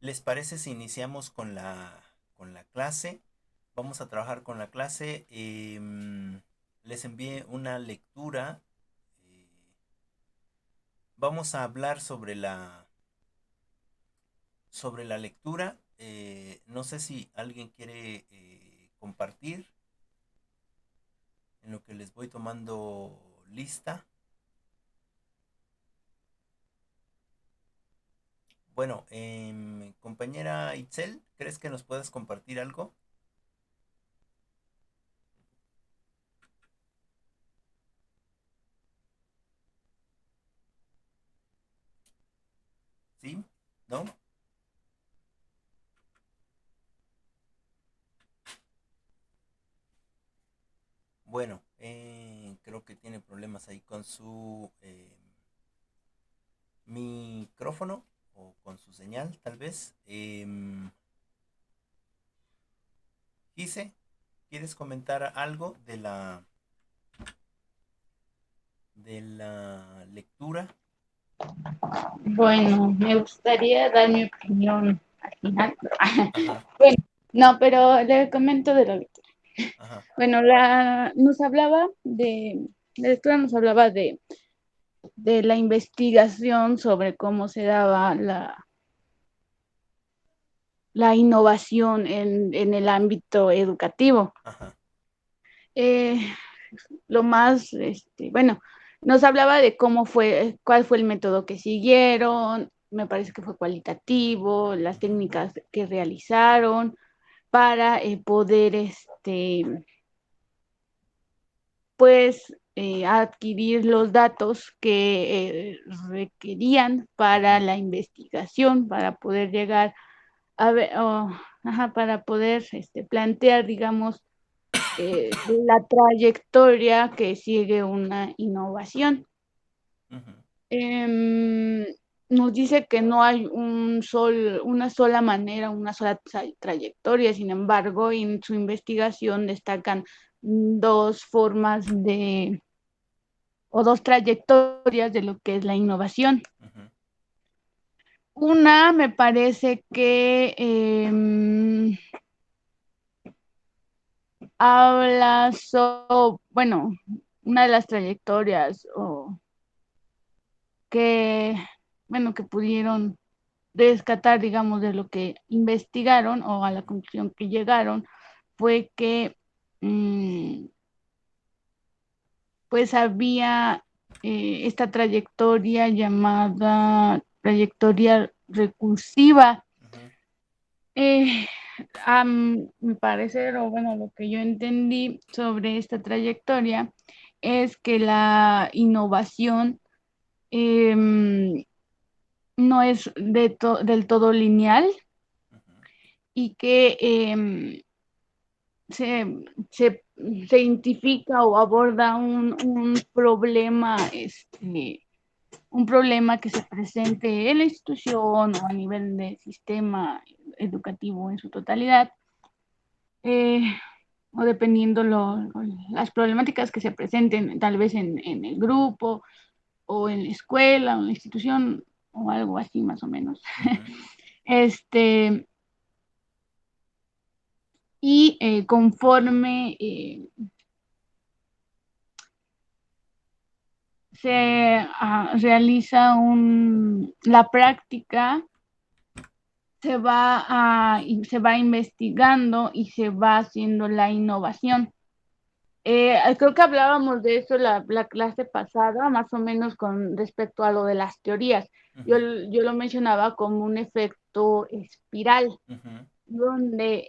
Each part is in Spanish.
¿Les parece si iniciamos con la clase? Vamos a trabajar con la clase. Les envié una lectura. eh, Vamos a hablar sobre la lectura. No sé si alguien quiere compartir en lo que les voy tomando lista. Bueno, compañera Itzel, ¿crees que nos puedas compartir algo? ¿Sí? ¿No? Bueno, creo que tiene problemas ahí con su micrófono o con su señal, tal vez. Gise, ¿quieres comentar algo de la lectura? Bueno, me gustaría dar mi opinión al final. Ajá, Bueno, no, pero le comento de la lectura. ajá, Bueno, nos hablaba la lectura nos hablaba de la investigación sobre cómo se daba la innovación en el ámbito educativo. ajá, Eh, bueno, nos hablaba de cuál fue el método que siguieron, me parece que fue cualitativo, las ujú, técnicas que realizaron para poder, pues, adquirir los datos que requerían para ujú, la investigación, para poder llegar a ver, ajá, para poder plantear, digamos, la trayectoria que sigue una innovación. ujú, Em, Nos dice que no hay una sola manera, una sola trayectoria. Sin embargo, en su investigación destacan dos formas o dos trayectorias de lo que es la innovación. ujú, Una me parece que bueno, una de las trayectorias que, bueno, que pudieron rescatar, digamos, de lo que investigaron o a la ujú, conclusión que llegaron fue que mm, pues había esta trayectoria llamada trayectoria recursiva. ujú, Eh, Mi parecer, o bueno, lo que yo entendí sobre esta trayectoria es que la innovación em, no es del todo lineal ujú, y que se, se, se identifica o aborda un problema que se presente en la institución o a nivel de sistema educativo en su totalidad, eh, o dependiendo las problemáticas que se presenten tal vez en el grupo o en la escuela o en la institución o algo así más o menos. ujú, Este, y conforme realiza la práctica, se va investigando y se va haciendo la innovación. Creo que hablábamos de eso la clase pasada, más o menos con respecto a lo de las teorías. Yo, ujú, yo lo mencionaba como un efecto espiral, ujú, donde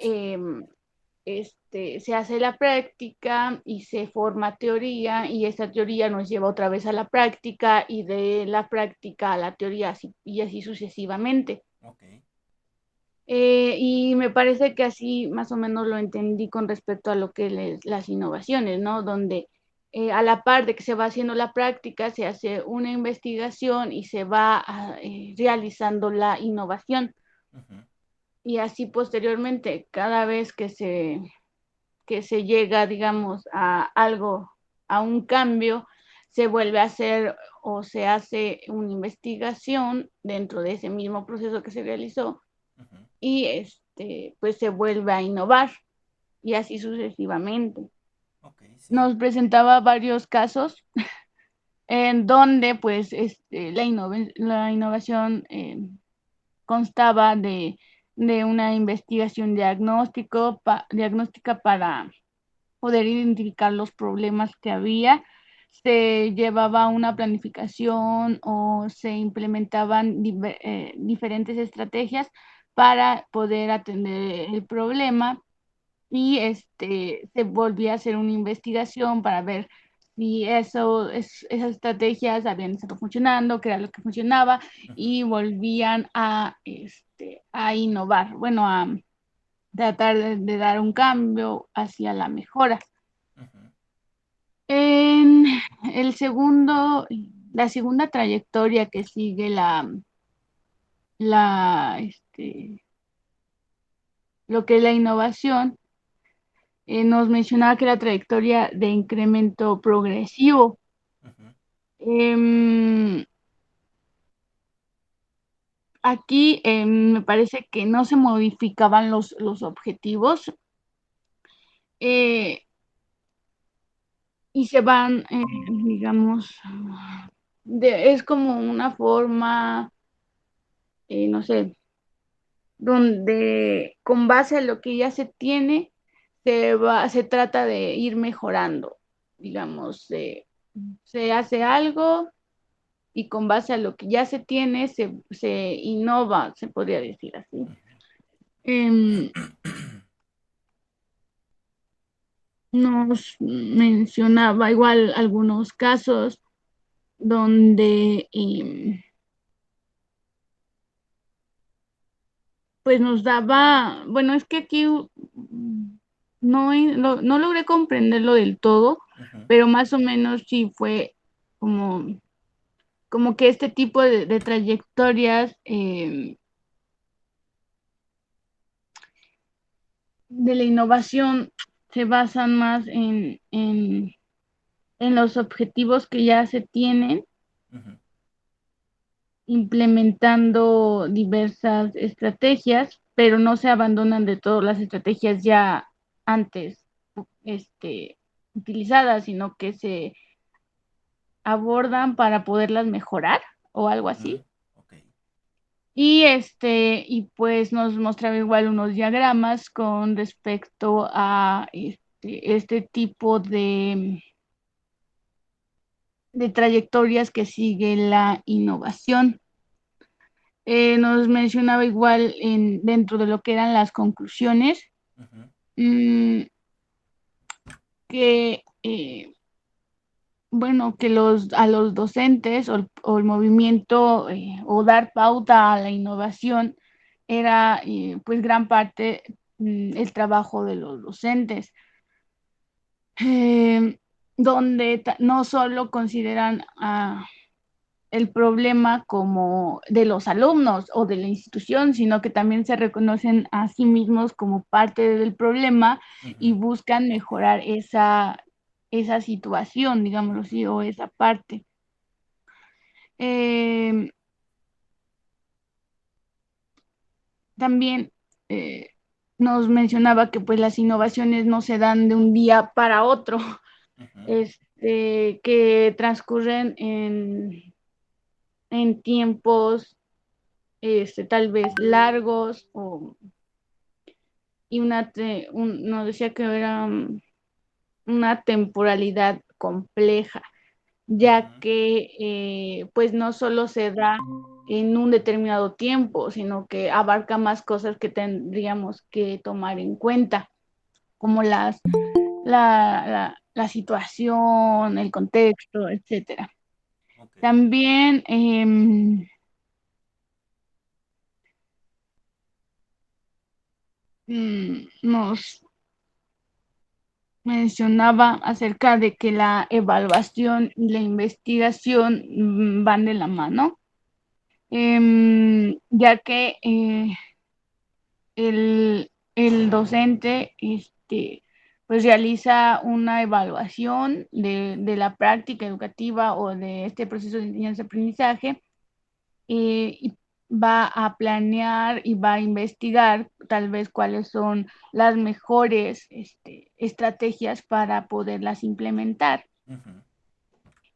se hace la práctica y se forma teoría y esa teoría nos lleva otra vez a la práctica y de la práctica a la teoría y así sucesivamente. ok, Y me parece que así más o menos lo entendí con respecto a lo que las innovaciones, ¿no? Donde a la par de que se va haciendo la práctica, se hace una investigación y se va realizando la innovación. ujú, Y así posteriormente, cada vez que se llega, digamos, a algo, a un cambio, se vuelve a hacer o se hace una investigación dentro de ese mismo proceso que se realizó y pues se vuelve a innovar y así sucesivamente. Ok, sí. Nos presentaba varios casos en donde pues la innovación constaba de una investigación diagnóstica para poder identificar los problemas que había. Se llevaba una planificación o se implementaban diferentes estrategias para poder atender el problema y se volvía a hacer una investigación para ver si esas estrategias habían estado funcionando, qué era lo que funcionaba, Ujú, y volvían a innovar, bueno, a tratar de dar un cambio hacia la mejora. ujú, En el segundo, la segunda trayectoria que sigue la, lo que es la innovación, nos mencionaba que la trayectoria de incremento progresivo. ujú, Em, Aquí me parece que no se modificaban los objetivos, eh, y se van, digamos, es como una forma, no sé, donde con base a lo que ya se tiene, se trata de ir mejorando, digamos, se hace algo y con base a lo que ya se tiene, se innova, se podría decir así. Em, Nos mencionaba igual algunos casos donde pues nos daba, bueno, es que aquí no logré comprenderlo del todo, ujú, pero más o menos sí fue como, como que este tipo de trayectorias de la innovación se basan más en los objetivos que ya se tienen, ujú, implementando diversas estrategias, pero no se abandonan de todas las estrategias ya antes este, utilizadas, sino que se abordan para poderlas mejorar o algo ujú, así. ok, Y pues nos mostraba igual unos diagramas con respecto a este tipo de trayectorias que sigue la innovación. Nos mencionaba igual dentro de lo que eran las conclusiones, ujú, mm, que bueno, que a los docentes o el movimiento o dar pauta a la innovación era pues gran parte el trabajo de los docentes, eh, donde no solo consideran el problema como de los alumnos o de la institución, sino que también se reconocen a sí mismos como parte del problema y ujú, buscan mejorar esa situación, digámoslo ujú, así, o esa parte. Eh, También nos mencionaba que pues las innovaciones no se dan de un día para otro, ujú, que transcurren en tiempos tal vez largos y nos decía que era una temporalidad compleja, ya ujú, que pues no solo se da en un determinado tiempo, sino que abarca más cosas que tendríamos que tomar en cuenta, como la situación, el contexto, etcétera. ok, También nos mencionaba acerca de que la evaluación y la investigación van de la mano, ya que el docente pues realiza una evaluación de la práctica educativa o de este proceso de enseñanza-aprendizaje, y va a planear y va a investigar tal vez cuáles son las mejores estrategias para poderlas implementar Ujú.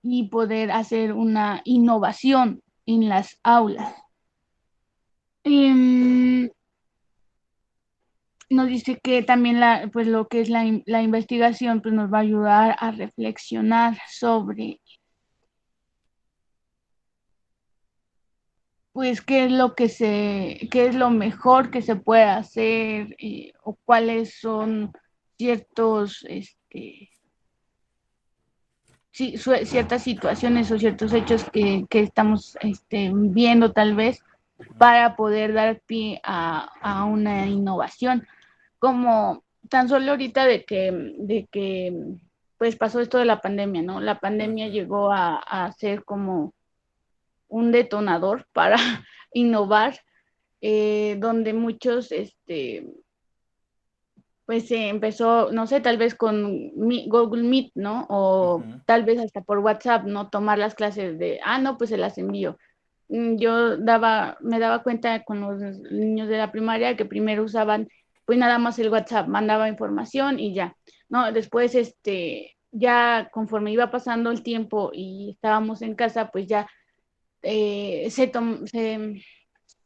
y poder hacer una innovación en las aulas. Em, Nos dice que también pues lo que es la investigación pues nos va a ayudar a reflexionar sobre pues qué es lo mejor que se puede hacer, o cuáles son ciertos, ciertas situaciones o ciertos hechos que estamos viendo tal vez Ujú. para poder dar pie a una innovación, como tan solo ahorita de que pues pasó esto de la pandemia, ¿no? La pandemia Ujú. llegó a ser como un detonador para innovar, donde muchos, pues se empezó, no sé, tal vez con Google Meet, ¿no? O Ujú. tal vez hasta por WhatsApp, ¿no? Tomar las clases no, pues se las envío. Me daba cuenta con los niños de la primaria que primero usaban, pues nada más el WhatsApp, mandaba información y ya, ¿no? Después, ya conforme iba pasando el tiempo y estábamos en casa, pues ya se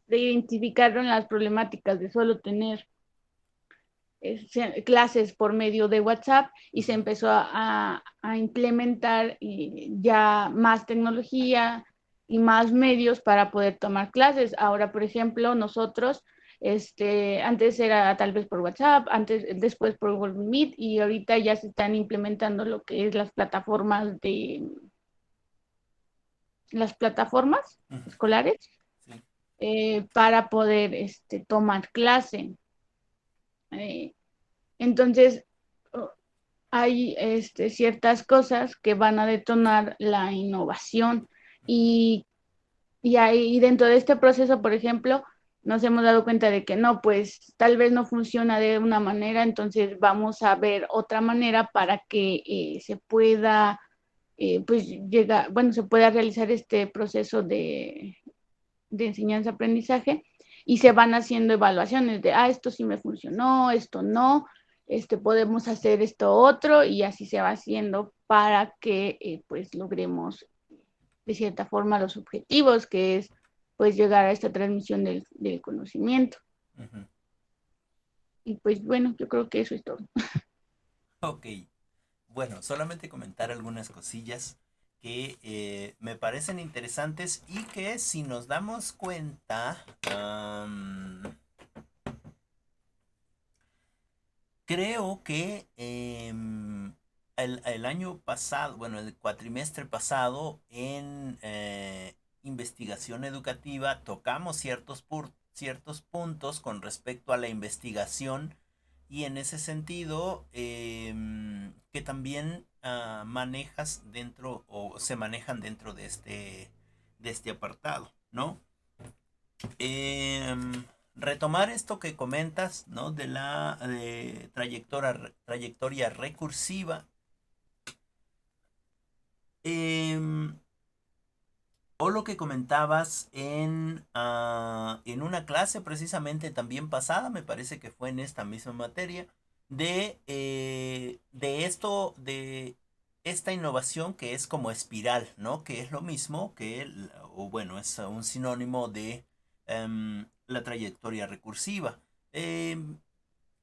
identificaron las problemáticas de solo tener clases por medio de WhatsApp y se Ujú. empezó a implementar ya más tecnología y más medios para poder tomar clases. Ahora, por ejemplo, nosotros, antes era tal vez por WhatsApp, después por Google Meet y ahorita ya se están implementando lo que es las plataformas Ujú. escolares, Sí. para poder tomar clase. Eh, entonces, hay ciertas cosas que van a detonar la innovación Ujú. y, y dentro de este proceso, por ejemplo, nos hemos dado cuenta de que no, pues tal vez no funciona de una manera, entonces vamos a ver otra manera para que se pueda, pues bueno, se pueda realizar este proceso de enseñanza-aprendizaje y se van haciendo evaluaciones de, esto sí me funcionó, esto no, podemos hacer esto otro y así se va haciendo para que pues logremos de cierta forma los objetivos, que es pues llegar a esta transmisión del conocimiento. Ujú. Y pues bueno, yo creo que eso es todo. Ok. Bueno, solamente comentar algunas cosillas que me parecen interesantes y que si nos damos cuenta, creo que el año pasado, bueno, el cuatrimestre pasado en investigación educativa tocamos ciertos puntos con respecto a la investigación y en ese sentido que también manejas dentro o se manejan dentro de este apartado, ¿no? Retomar esto que comentas, ¿no? De la trayectoria recursiva. em, o lo que comentabas en una clase precisamente también pasada, me parece que fue en esta misma materia, de esta innovación que es como espiral, ¿no? Que es lo mismo que, o bueno, es un sinónimo de la trayectoria recursiva. Em,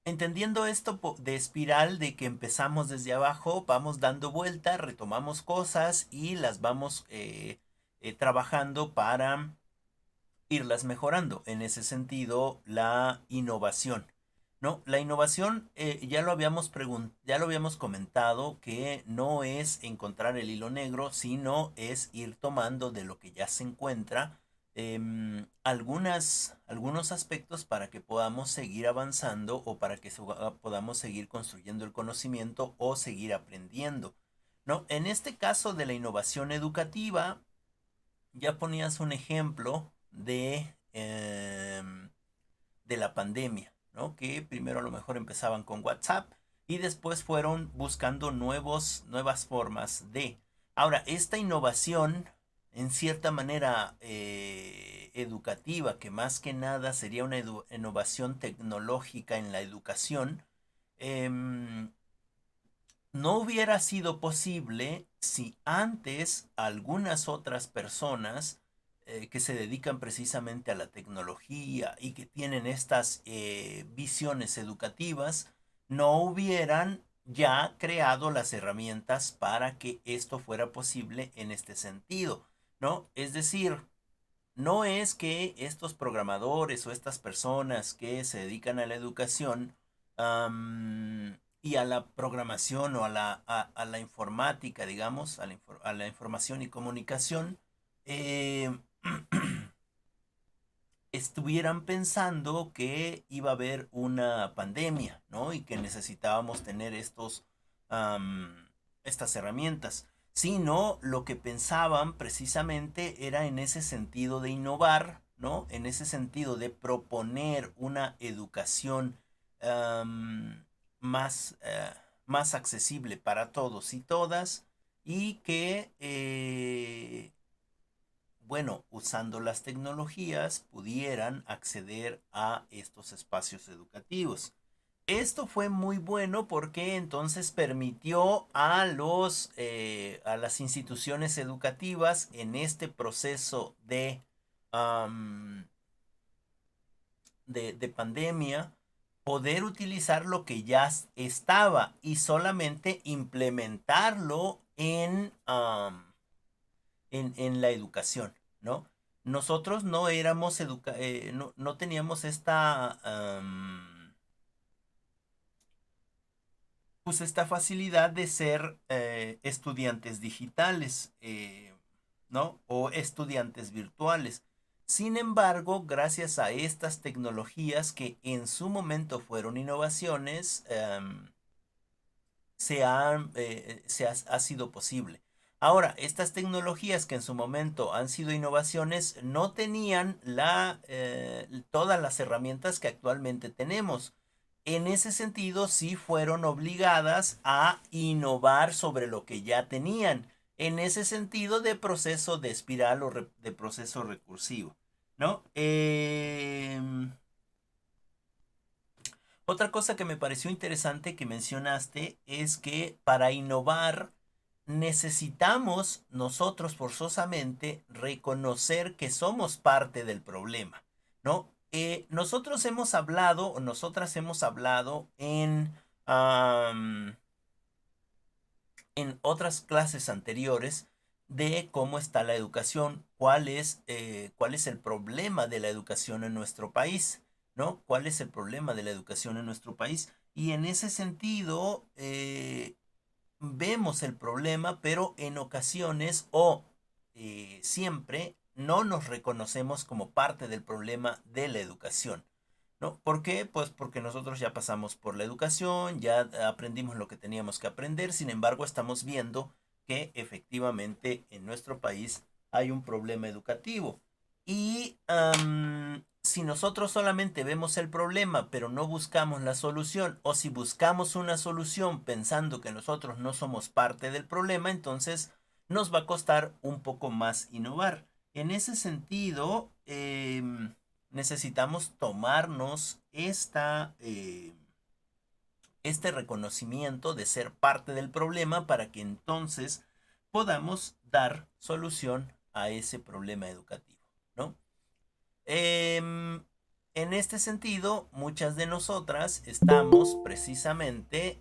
Entendiendo esto de espiral, de que empezamos desde abajo, vamos dando vuelta, retomamos cosas y las vamos trabajando para irlas mejorando. En ese sentido, la innovación, ¿no? La innovación, ya lo habíamos comentado, que no es encontrar el hilo negro, sino es ir tomando de lo que ya se encuentra algunos aspectos para que podamos seguir avanzando o para que podamos seguir construyendo el conocimiento o seguir aprendiendo, ¿no? En este caso de la innovación educativa, ya ponías un ejemplo de la pandemia, ¿no? Que primero a lo mejor empezaban con WhatsApp y después fueron buscando nuevas formas de. Ahora, esta innovación en cierta manera educativa, que más que nada sería una innovación tecnológica en la educación, em, no hubiera sido posible si antes algunas otras personas que se dedican precisamente a la tecnología y que tienen estas visiones educativas no hubieran ya creado las herramientas para que esto fuera posible en este sentido, ¿no? Es decir, no es que estos programadores o estas personas que se dedican a la educación y a la programación o a la informática, digamos, a la información y comunicación, eh, estuvieran pensando que iba a haber una pandemia, ¿no? Y que necesitábamos tener estas herramientas, sino lo que pensaban precisamente era en ese sentido de innovar, ¿no? En ese sentido de proponer una educación um, más, más accesible para todos y todas y que bueno, usando las tecnologías, pudieran acceder a estos espacios educativos. Esto fue muy bueno porque entonces permitió a las instituciones educativas en este proceso um, de pandemia poder utilizar lo que ya estaba y solamente implementarlo en la educación, ¿no? Nosotros no éramos no, no, teníamos pues esta facilidad de ser estudiantes digitales, ¿no? O estudiantes virtuales. Sin embargo, gracias a estas tecnologías que en su momento fueron innovaciones, ha sido posible. Ahora, estas tecnologías que en su momento han sido innovaciones no tenían todas las herramientas que actualmente tenemos. En ese sentido, sí fueron obligadas a innovar sobre lo que ya tenían. En ese sentido de proceso de espiral o de proceso recursivo, ¿no? Otra cosa que me pareció interesante que mencionaste es que para innovar necesitamos nosotros forzosamente reconocer que somos parte del problema, ¿no? Nosotros hemos hablado, o nosotras hemos hablado en otras clases anteriores de cómo está la educación, cuál es el problema de la educación en nuestro país, ¿no? ¿Cuál es el problema de la educación en nuestro país? Y en ese sentido, vemos el problema, pero en ocasiones o siempre no nos reconocemos como parte del problema de la educación. ¿No? ¿Por qué? Pues porque nosotros ya pasamos por la educación, ya aprendimos lo que teníamos que aprender, sin embargo estamos viendo que efectivamente en nuestro país hay un problema educativo. Y si nosotros solamente vemos el problema, pero no buscamos la solución, o si buscamos una solución pensando que nosotros no somos parte del problema, entonces nos va a costar un poco más innovar. En ese sentido, necesitamos tomarnos este reconocimiento de ser parte del problema para que entonces podamos dar solución a ese problema educativo, ¿no? En este sentido, muchas de nosotras estamos precisamente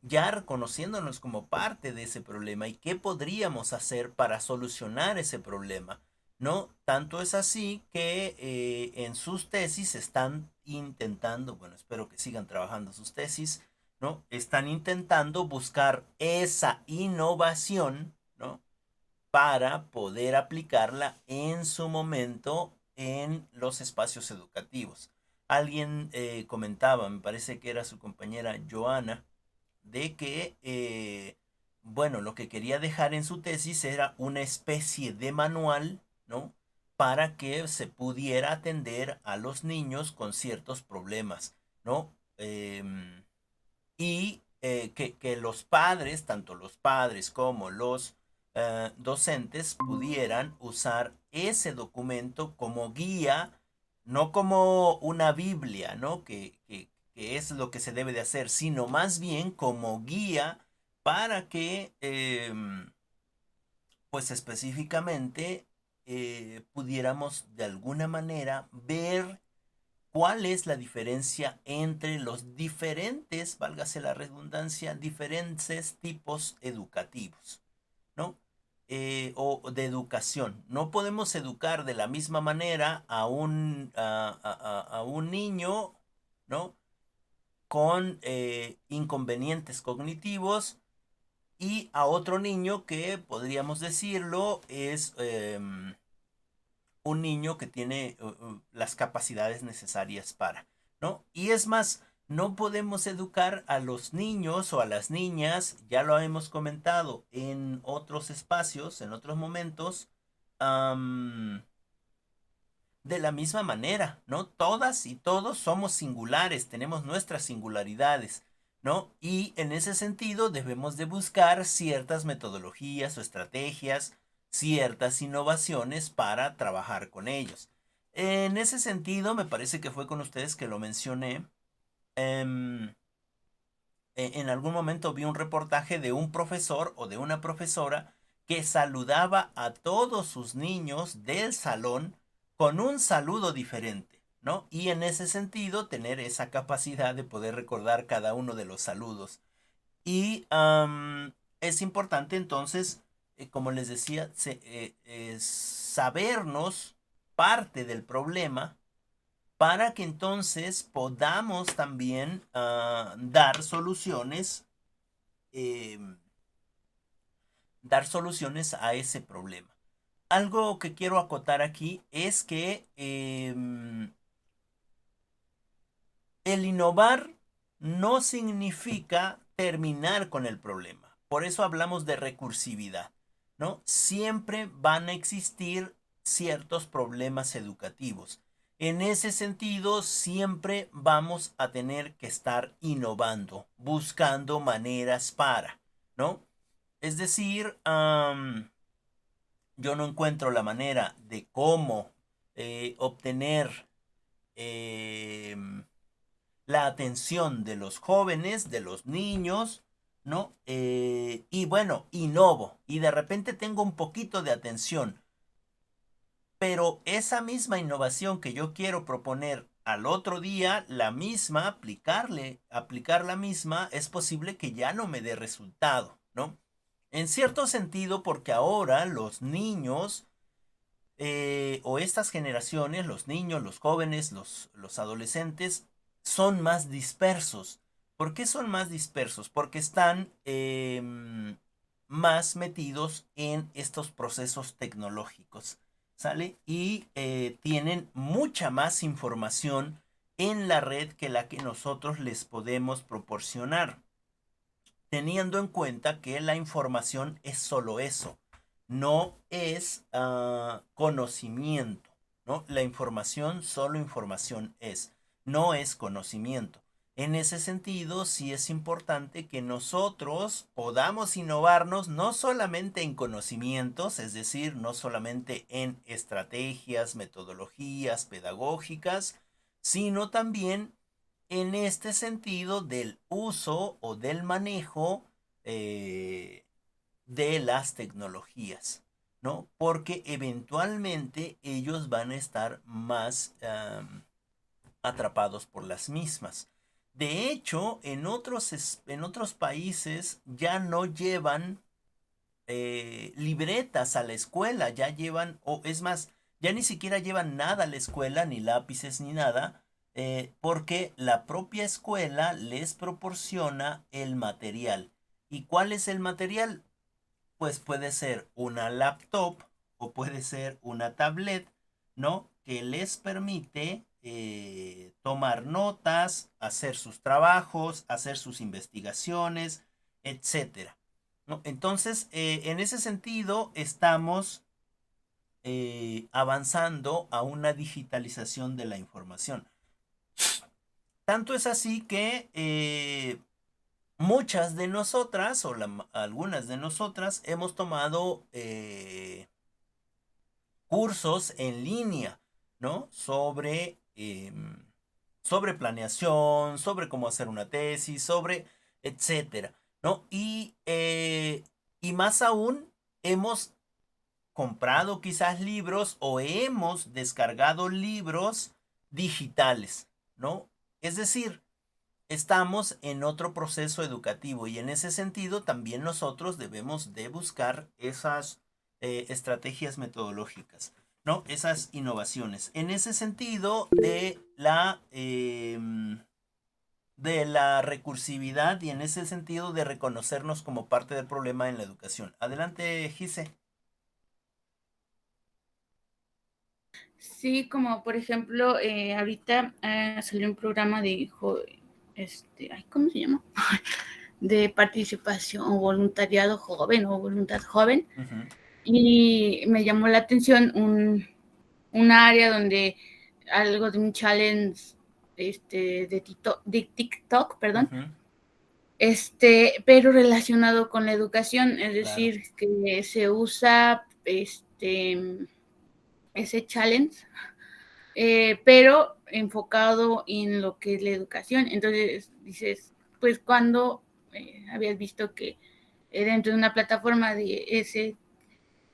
ya reconociéndonos como parte de ese problema y qué podríamos hacer para solucionar ese problema, ¿no? Tanto es así que en sus tesis están intentando, bueno, espero que sigan trabajando sus tesis, ¿no? Están intentando buscar esa innovación, ¿no? Para poder aplicarla en su momento en los espacios educativos. Alguien comentaba, me parece que era su compañera Joana, de que, bueno, lo que quería dejar en su tesis era una especie de manual, ¿no? Para que se pudiera atender a los niños con ciertos problemas, ¿no? Y que los padres, tanto los padres como los docentes, pudieran usar ese documento como guía, no como una Biblia, ¿no? Que es lo que se debe de hacer, sino más bien como guía para que, pues específicamente, pudiéramos de alguna manera ver cuál es la diferencia entre los diferentes, válgase la redundancia, diferentes tipos educativos, ¿no? O de educación. No podemos educar de la misma manera a un niño, ¿no? Con inconvenientes cognitivos y a otro niño que podríamos decirlo es un niño que tiene las capacidades necesarias para, ¿no? Y es más, no podemos educar a los niños o a las niñas, ya lo hemos comentado en otros espacios, en otros momentos, um, de la misma manera, ¿no? Todas y todos somos singulares, tenemos nuestras singularidades, ¿no? Y en ese sentido debemos de buscar ciertas metodologías o estrategias, ciertas innovaciones para trabajar con ellos. En ese sentido, me parece que fue con ustedes que lo mencioné. em, en algún momento vi un reportaje de un profesor o de una profesora que saludaba a todos sus niños del salón con un saludo diferente, ¿no? Y en ese sentido, tener esa capacidad de poder recordar cada uno de los saludos. Y es importante entonces, como les decía, sabernos parte del problema para que entonces podamos también eh, dar soluciones a ese problema. Algo que quiero acotar aquí es que el innovar no significa terminar con el problema. Por eso hablamos de recursividad, ¿no? Siempre van a existir ciertos problemas educativos. En ese sentido, siempre vamos a tener que estar innovando, buscando maneras para, ¿no? Es decir, yo no encuentro la manera de cómo obtener eh, la atención de los jóvenes, de los niños, ¿no? Y bueno, innovo y de repente tengo un poquito de atención, pero esa misma innovación que yo quiero proponer al otro día, la misma, aplicar la misma, es posible que ya no me dé resultado, ¿no? En cierto sentido, porque ahora los niños o estas generaciones, los niños, los jóvenes, los adolescentes, son más dispersos. ¿Por qué son más dispersos? Porque están más metidos en estos procesos tecnológicos, ¿sale? Y tienen mucha más información en la red que la que nosotros les podemos proporcionar, teniendo en cuenta que la información es solo eso, no es conocimiento, ¿no? La información, solo información es, no es conocimiento. En ese sentido, sí es importante que nosotros podamos innovarnos no solamente en conocimientos, es decir, no solamente en estrategias, metodologías pedagógicas, sino también en este sentido del uso o del manejo eh, de las tecnologías, ¿no? Porque eventualmente ellos van a estar más atrapados por las mismas. De hecho, en otros países ya no llevan libretas a la escuela, ya llevan, o es más, ya ni siquiera llevan nada a la escuela, ni lápices ni nada, porque la propia escuela les proporciona el material. ¿Y cuál es el material? Pues puede ser una laptop o puede ser una tablet, ¿no? Que les permite tomar notas, hacer sus trabajos, hacer sus investigaciones, etcétera, ¿no? Entonces, en ese sentido, estamos avanzando a una digitalización de la información. Tanto es así que muchas de nosotras, algunas de nosotras, hemos tomado cursos en línea, ¿no? Sobre planeación, sobre cómo hacer una tesis, sobre etcétera, ¿no? Y más aún, hemos comprado quizás libros o hemos descargado libros digitales, ¿no? Es decir, estamos en otro proceso educativo y en ese sentido también nosotros debemos de buscar esas estrategias metodológicas, ¿no? Esas innovaciones. En ese sentido de la recursividad y en ese sentido de reconocernos como parte del problema en la educación. Adelante, Gise. Sí, como por ejemplo, ahorita salió un programa de, ay, ¿cómo se llama? De participación o voluntariado joven o voluntad joven. Uh -huh. Y me llamó la atención un área donde algo de un challenge de TikTok, Uh perdón, -huh. pero relacionado con la educación, es Claro. decir, que se usa ese challenge, pero enfocado en lo que es la educación. Entonces dices, pues cuando habías visto que dentro de una plataforma de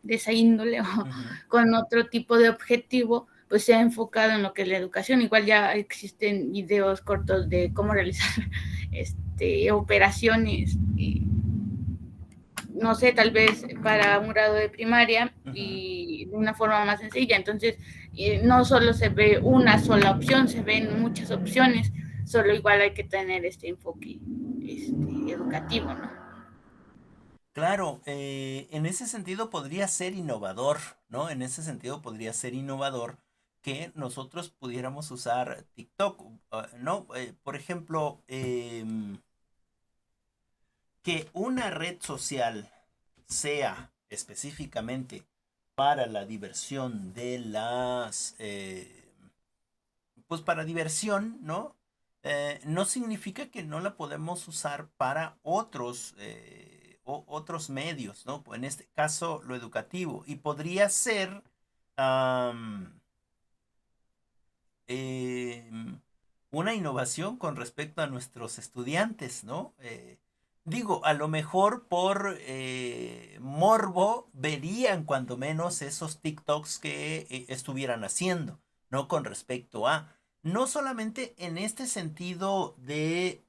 esa índole o Uh -huh. con otro tipo de objetivo, pues se ha enfocado en lo que es la educación. Igual ya existen videos cortos de cómo realizar operaciones, no sé, tal vez para un grado de primaria Uh -huh. y de una forma más sencilla. Entonces, no solo se ve una sola opción, se ven muchas opciones, solo igual hay que tener este enfoque educativo, ¿no? Claro, en ese sentido podría ser innovador, ¿no? En ese sentido podría ser innovador que nosotros pudiéramos usar TikTok, ¿no? Por ejemplo, que una red social sea específicamente para la diversión pues para diversión, ¿no? No significa que no la podemos usar para otros medios, ¿no? En este caso, lo educativo. Y podría ser am, una innovación con respecto a nuestros estudiantes, ¿no? Digo, a lo mejor por morbo verían cuando menos esos TikToks que estuvieran haciendo, ¿no? Con respecto a, no solamente en este sentido de,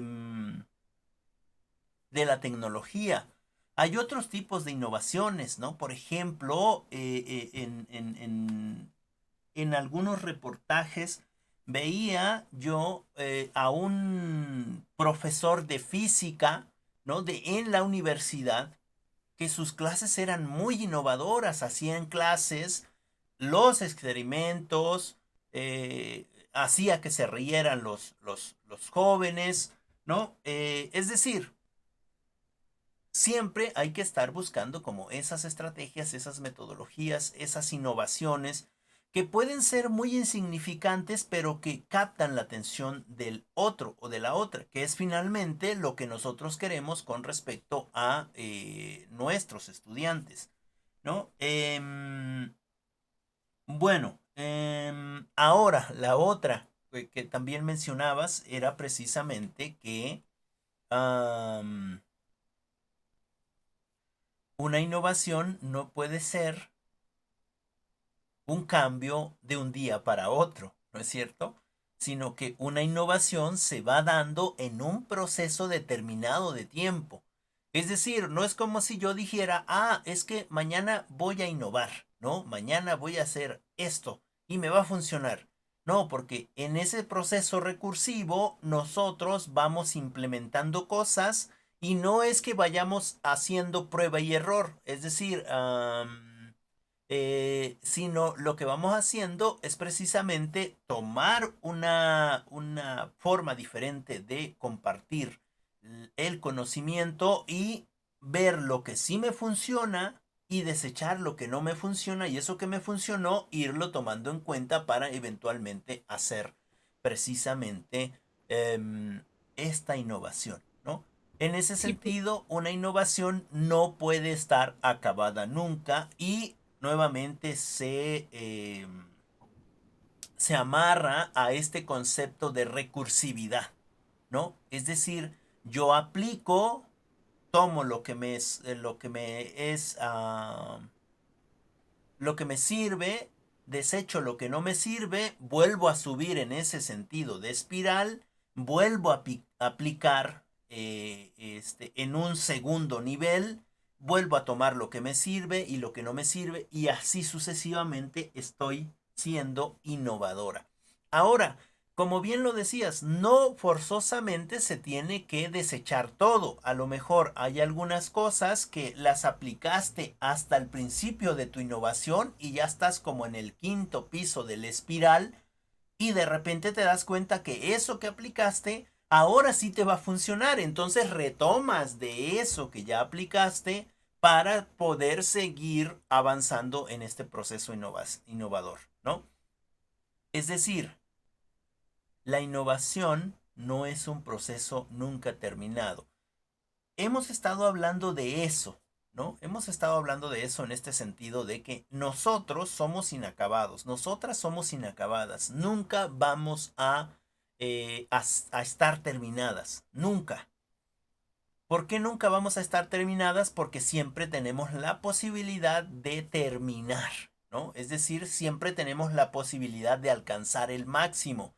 mm, de la tecnología. Hay otros tipos de innovaciones, ¿no? Por ejemplo, en algunos reportajes veía yo a un profesor de física, ¿no? En la universidad, que sus clases eran muy innovadoras, hacían clases, los experimentos, hacía que se rieran los jóvenes, ¿no? Es decir, siempre hay que estar buscando como esas estrategias, esas metodologías, esas innovaciones que pueden ser muy insignificantes, pero que captan la atención del otro o de la otra, que es finalmente lo que nosotros queremos con respecto a nuestros estudiantes, ¿no? Bueno, ahora la otra que también mencionabas era precisamente que una innovación no puede ser un cambio de un día para otro, ¿no es cierto? Sino que una innovación se va dando en un proceso determinado de tiempo. Es decir, no es como si yo dijera, ah, es que mañana voy a innovar, ¿no? Mañana voy a hacer esto y me va a funcionar. No, porque en ese proceso recursivo nosotros vamos implementando cosas y no es que vayamos haciendo prueba y error. Es decir, sino lo que vamos haciendo es precisamente tomar una forma diferente de compartir el conocimiento y ver lo que sí me funciona y desechar lo que no me funciona y eso que me funcionó, irlo tomando en cuenta para eventualmente hacer precisamente em, esta innovación, ¿no? En ese Sí, pues, sentido, una innovación no puede estar acabada nunca y nuevamente se amarra a este concepto de recursividad, ¿no? Es decir, yo aplico, tomo lo que me es lo que me sirve, desecho lo que no me sirve, vuelvo a subir en ese sentido de espiral, vuelvo a aplicar en un segundo nivel, vuelvo a tomar lo que me sirve y lo que no me sirve y así sucesivamente estoy siendo innovadora. Ahora, como bien lo decías, no forzosamente se tiene que desechar todo. A lo mejor hay algunas cosas que las aplicaste hasta el principio de tu innovación y ya estás como en el quinto piso del espiral y de repente te das cuenta que eso que aplicaste ahora sí te va a funcionar. Entonces retomas de eso que ya aplicaste para poder seguir avanzando en este proceso innovador, ¿no? Es decir, la innovación no es un proceso nunca terminado. Hemos estado hablando de eso, ¿no? Hemos estado hablando de eso en este sentido de que nosotros somos inacabados, nosotras somos inacabadas, nunca vamos a estar terminadas, nunca. ¿Por qué nunca vamos a estar terminadas? Porque siempre tenemos la posibilidad de terminar, ¿no? Es decir, siempre tenemos la posibilidad de alcanzar el máximo.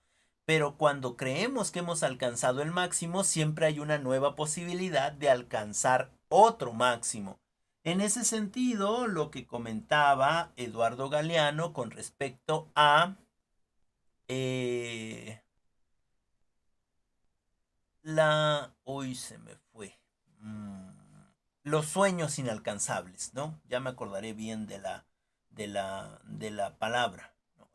Pero cuando creemos que hemos alcanzado el máximo, siempre hay una nueva posibilidad de alcanzar otro máximo. En ese sentido, lo que comentaba Eduardo Galeano con respecto a eh, Uy, se me fue. Mm, los sueños inalcanzables, ¿no? Ya me acordaré bien de la palabra, ¿no?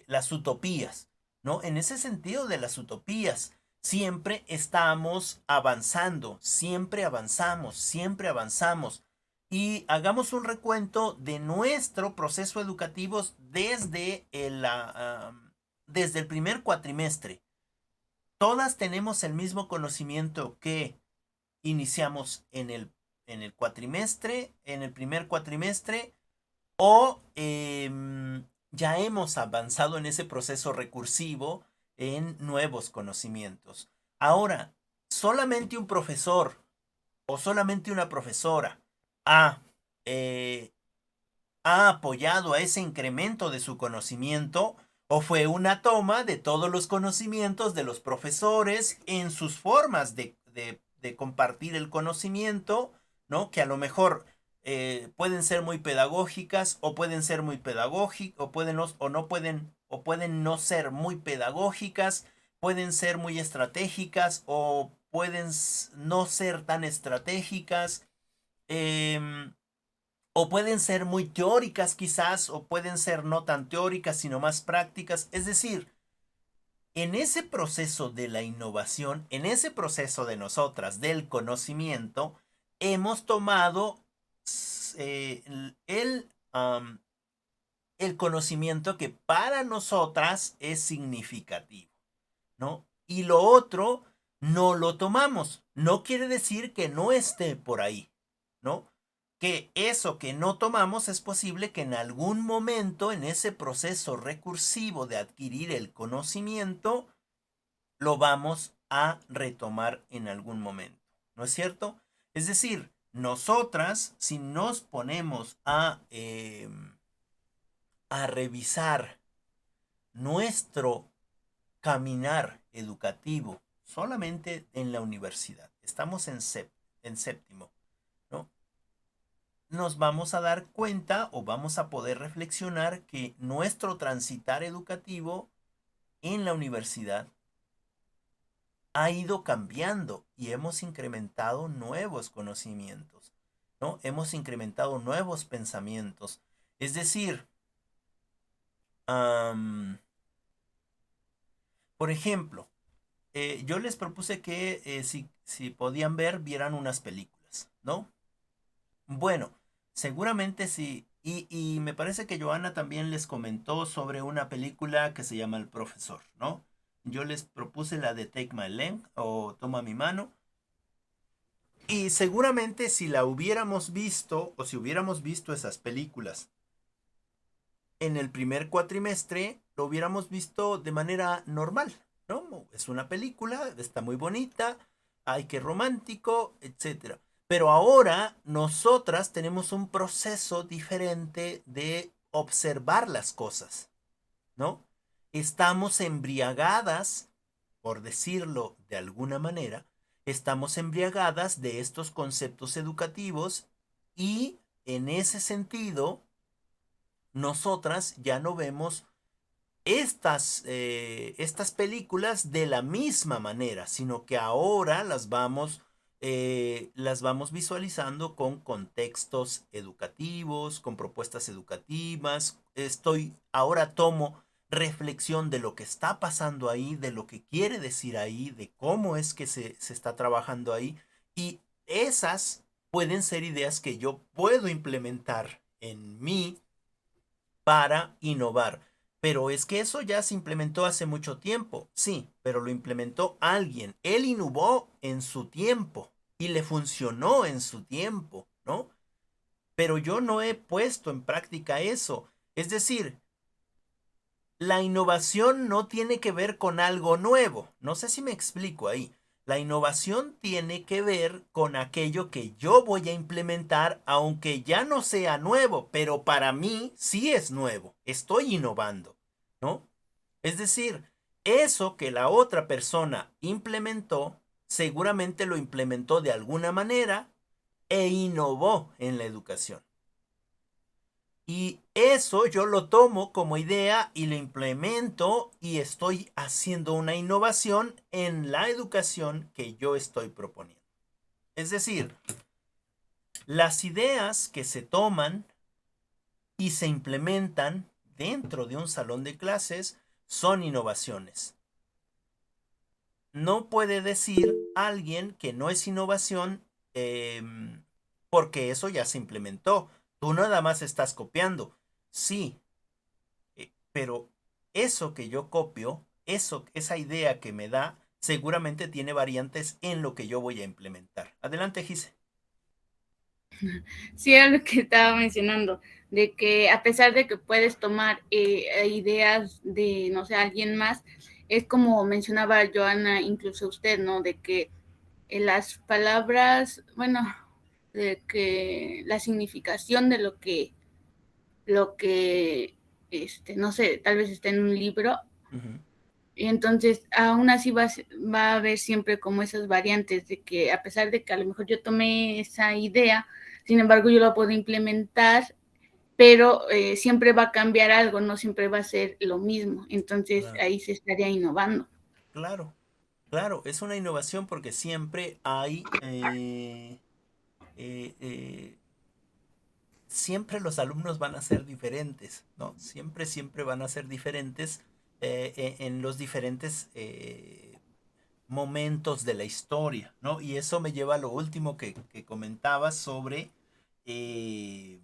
Las utopías, ¿no? En ese sentido de las utopías, siempre estamos avanzando, siempre avanzamos, siempre avanzamos. Y hagamos un recuento de nuestro proceso educativo desde el primer cuatrimestre. Todas tenemos el mismo conocimiento que iniciamos en el cuatrimestre, en el primer cuatrimestre, o ya hemos avanzado en ese proceso recursivo en nuevos conocimientos. Ahora, solamente un profesor o solamente una profesora ha, eh, ha apoyado a ese incremento de su conocimiento o fue una toma de todos los conocimientos de los profesores en sus formas de compartir el conocimiento, ¿no? Que a lo mejor pueden ser muy pedagógicas o pueden ser muy pedagógicas o no pueden o pueden no ser muy pedagógicas, pueden ser muy estratégicas o pueden no ser tan estratégicas. Eh, o pueden ser muy teóricas quizás, o pueden ser no tan teóricas, sino más prácticas. Es decir, en ese proceso de la innovación, en ese proceso de nosotras, del conocimiento, hemos tomado eh, el, um, el conocimiento que para nosotras es significativo, ¿no? Y lo otro no lo tomamos. No quiere decir que no esté por ahí, ¿no? Que eso que no tomamos es posible que en algún momento en ese proceso recursivo de adquirir el conocimiento lo vamos a retomar en algún momento, ¿no es cierto? Es decir, nosotras, si nos ponemos a revisar nuestro caminar educativo solamente en la universidad, estamos en séptimo, ¿no? Nos vamos a dar cuenta o vamos a poder reflexionar que nuestro transitar educativo en la universidad ha ido cambiando y hemos incrementado nuevos conocimientos, ¿no? Hemos incrementado nuevos pensamientos. Es decir, um, por ejemplo, yo les propuse que si podían ver, vieran unas películas, ¿no? Bueno, seguramente sí. Y me parece que Joana también les comentó sobre una película que se llama El Profesor, ¿no? yo les propuse la de Take My Leg o Toma mi mano. Y seguramente si la hubiéramos visto o si hubiéramos visto esas películas en el primer cuatrimestre, lo hubiéramos visto de manera normal, ¿no? Es una película, está muy bonita, ay, qué romántico, etcétera. Pero ahora nosotras tenemos un proceso diferente de observar las cosas, ¿no? Estamos embriagadas, por decirlo de alguna manera, estamos embriagadas de estos conceptos educativos y en ese sentido, nosotras ya no vemos estas películas de la misma manera, sino que ahora las vamos visualizando con contextos educativos, con propuestas educativas. Ahora tomo reflexión de lo que está pasando ahí, de lo que quiere decir ahí, de cómo es que se está trabajando ahí. Y esas pueden ser ideas que yo puedo implementar en mí para innovar. Pero es que eso ya se implementó hace mucho tiempo, sí, pero lo implementó alguien. Él innovó en su tiempo y le funcionó en su tiempo, ¿no? Pero yo no he puesto en práctica eso. Es decir, la innovación no tiene que ver con algo nuevo. No sé si me explico ahí. La innovación tiene que ver con aquello que yo voy a implementar, aunque ya no sea nuevo, pero para mí sí es nuevo. Estoy innovando, ¿no? Es decir, eso que la otra persona implementó, seguramente lo implementó de alguna manera e innovó en la educación. Y eso yo lo tomo como idea y lo implemento y estoy haciendo una innovación en la educación que yo estoy proponiendo. Es decir, las ideas que se toman y se implementan dentro de un salón de clases son innovaciones. No puede decir alguien que no es innovación eh, porque eso ya se implementó. Tú nada más estás copiando. Sí, pero eso que yo copio, esa idea que me da, seguramente tiene variantes en lo que yo voy a implementar. Adelante, Gise. Sí, era lo que estaba mencionando, de que a pesar de que puedes tomar ideas de, no sé, alguien más, es como mencionaba Joana, incluso usted, ¿no? De que las palabras, bueno, de que la significación de no sé, tal vez está en un libro, Ujú. y entonces aún así va a haber siempre como esas variantes de que a pesar de que a lo mejor yo tomé esa idea, sin embargo yo la puedo implementar, pero siempre va a cambiar algo, no siempre va a ser lo mismo. Entonces Claro, ahí se estaría innovando. claro, claro, es una innovación porque siempre hay, eh, eh, siempre los alumnos van a ser diferentes, ¿no? Siempre, siempre van a ser diferentes en los diferentes momentos de la historia, ¿no? Y eso me lleva a lo último que comentabas sobre eh,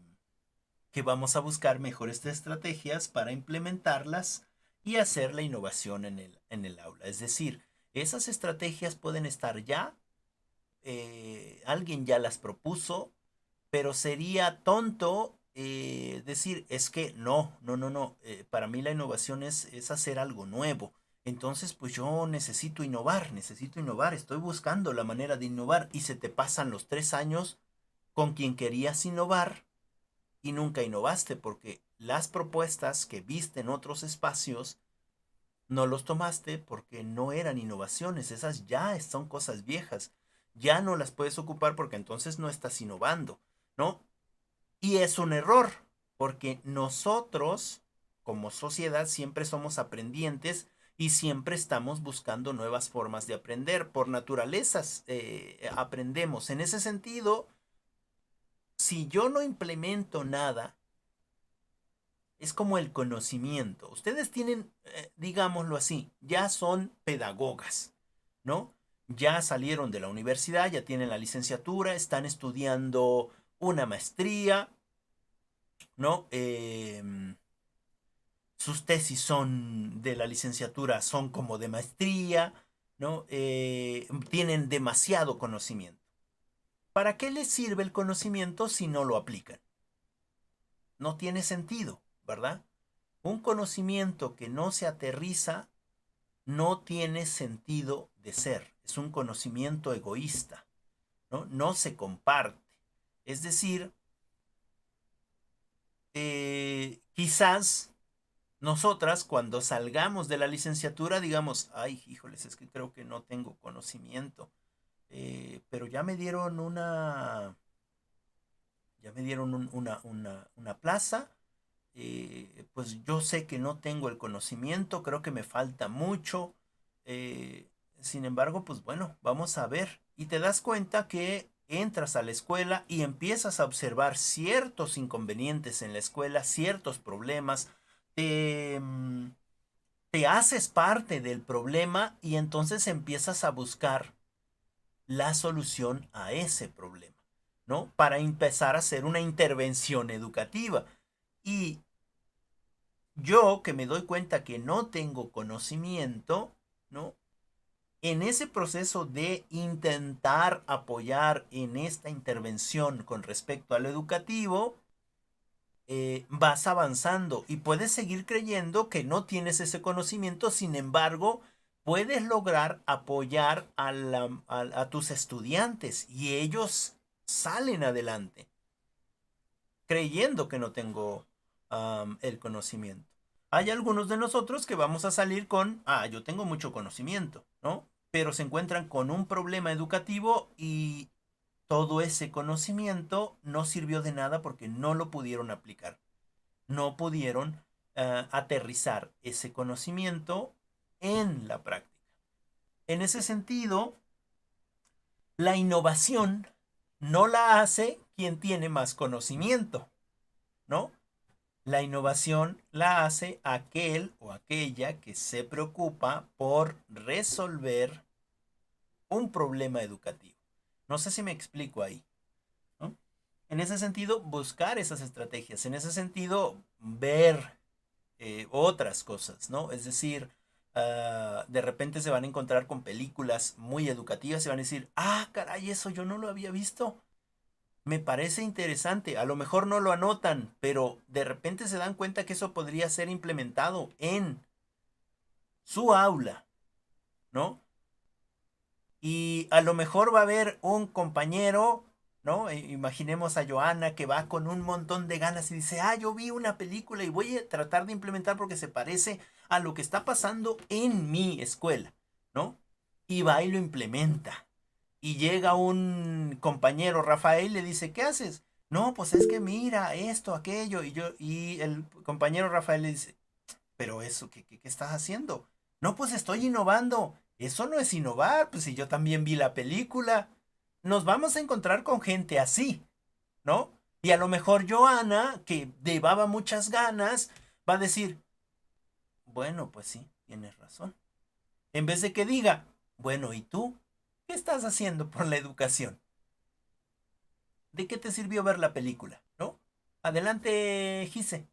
que vamos a buscar mejores estrategias para implementarlas y hacer la innovación en el aula. Es decir, esas estrategias pueden estar ya, alguien ya las propuso, pero sería tonto decir, es que no, para mí la innovación es hacer algo nuevo. Entonces, pues yo necesito innovar, estoy buscando la manera de innovar y se te pasan los 3 años con quien querías innovar y nunca innovaste porque las propuestas que viste en otros espacios no los tomaste porque no eran innovaciones, esas ya son cosas viejas, ya no las puedes ocupar porque entonces no estás innovando, ¿no? Y es un error, porque nosotros, como sociedad, siempre somos aprendientes y siempre estamos buscando nuevas formas de aprender. Por naturaleza, aprendemos. En ese sentido, si yo no implemento nada, es como el conocimiento. Ustedes tienen, digámoslo así, ya son pedagogas, ¿no? Ya salieron de la universidad, ya tienen la licenciatura, están estudiando una maestría, ¿no? sus tesis son de la licenciatura, son como de maestría, ¿no? Tienen demasiado conocimiento. ¿Para qué les sirve el conocimiento si no lo aplican? No tiene sentido, ¿verdad? Un conocimiento que no se aterriza no tiene sentido de ser. Es un conocimiento egoísta, ¿no? No se comparte. Es decir, quizás nosotras cuando salgamos de la licenciatura digamos, ay, híjoles, es que creo que no tengo conocimiento, pero ya me dieron una plaza, pues yo sé que no tengo el conocimiento, creo que me falta mucho, eh, sin embargo, pues bueno, vamos a ver. Y te das cuenta que entras a la escuela y empiezas a observar ciertos inconvenientes en la escuela, ciertos problemas, te, te haces parte del problema y entonces empiezas a buscar la solución a ese problema, ¿no? Para empezar a hacer una intervención educativa. Y yo que me doy cuenta que no tengo conocimiento, ¿no? En ese proceso de intentar apoyar en esta intervención con respecto a lo educativo, vas avanzando y puedes seguir creyendo que no tienes ese conocimiento, sin embargo, puedes lograr apoyar a tus estudiantes y ellos salen adelante creyendo que no tengo el conocimiento. Hay algunos de nosotros que vamos a salir con, yo tengo mucho conocimiento, ¿no? Pero se encuentran con un problema educativo y todo ese conocimiento no sirvió de nada porque no lo pudieron aplicar. No pudieron aterrizar ese conocimiento en la práctica. En ese sentido, la innovación no la hace quien tiene más conocimiento, ¿no? La innovación la hace aquel o aquella que se preocupa por resolver un problema educativo. No sé si me explico ahí, ¿no? En ese sentido, buscar esas estrategias, en ese sentido, ver otras cosas, ¿no? Es decir, de repente se van a encontrar con películas muy educativas y van a decir, caray, eso yo no lo había visto. Me parece interesante, a lo mejor no lo anotan, pero de repente se dan cuenta que eso podría ser implementado en su aula, ¿no? Y a lo mejor va a haber un compañero, ¿no? Imaginemos a Joana que va con un montón de ganas y dice, yo vi una película y voy a tratar de implementar porque se parece a lo que está pasando en mi escuela, ¿no? Y va y lo implementa. Y llega un compañero, Rafael, y le dice, ¿qué haces? No, pues es que mira, esto, aquello. Y el compañero Rafael le dice, pero eso, ¿qué estás haciendo? No, pues estoy innovando. Eso no es innovar, pues si yo también vi la película. Nos vamos a encontrar con gente así, ¿no? Y a lo mejor Joana, que llevaba muchas ganas, va a decir, bueno, pues sí, tienes razón. En vez de que diga, bueno, ¿y tú? ¿Qué estás haciendo por la educación? ¿De qué te sirvió ver la película? ¿No? Adelante, Gise.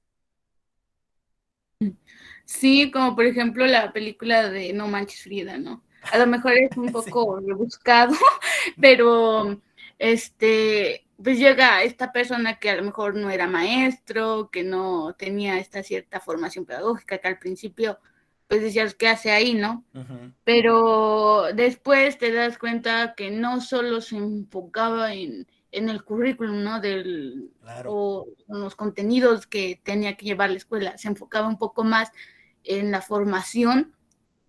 Sí, como por ejemplo la película de No Manches Frida, ¿no? A lo mejor es un Sí. poco rebuscado, pero pues llega esta persona que a lo mejor no era maestro, que no tenía esta cierta formación pedagógica, que al principio pues decías, ¿qué hace ahí, no? Ujú, Pero después te das cuenta que no solo se enfocaba en el currículum, ¿no? claro, O los contenidos que tenía que llevar la escuela, se enfocaba un poco más en la formación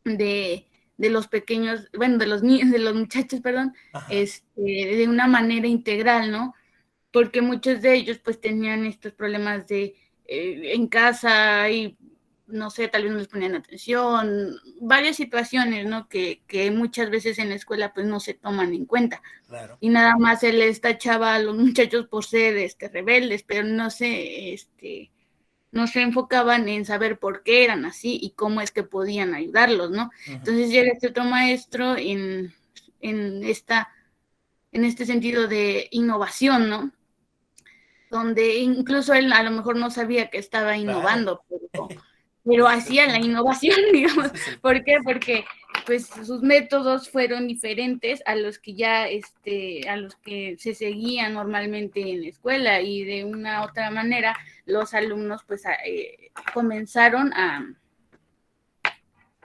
de los pequeños, bueno, de los niños, de los muchachos, perdón, ajá, de una manera integral, ¿no? Porque muchos de ellos pues tenían estos problemas de en casa y no sé, tal vez no les ponían atención, varias situaciones, ¿no? Que muchas veces en la escuela pues no se toman en cuenta. claro, Y nada más se les tachaba a los muchachos por ser rebeldes, pero no se enfocaban en saber por qué eran así y cómo es que podían ayudarlos, ¿no? ujú, Entonces llega este otro maestro en, esta, en este sentido de innovación, ¿no? Donde incluso él a lo mejor no sabía que estaba claro, innovando, pero pero Ese es el hacían la punto. innovación, digamos. Ese es el ¿Por punto, qué? sí. Porque pues sus métodos fueron diferentes a los que ya, a los que se seguían normalmente en la escuela, y de una otra manera los alumnos pues comenzaron a,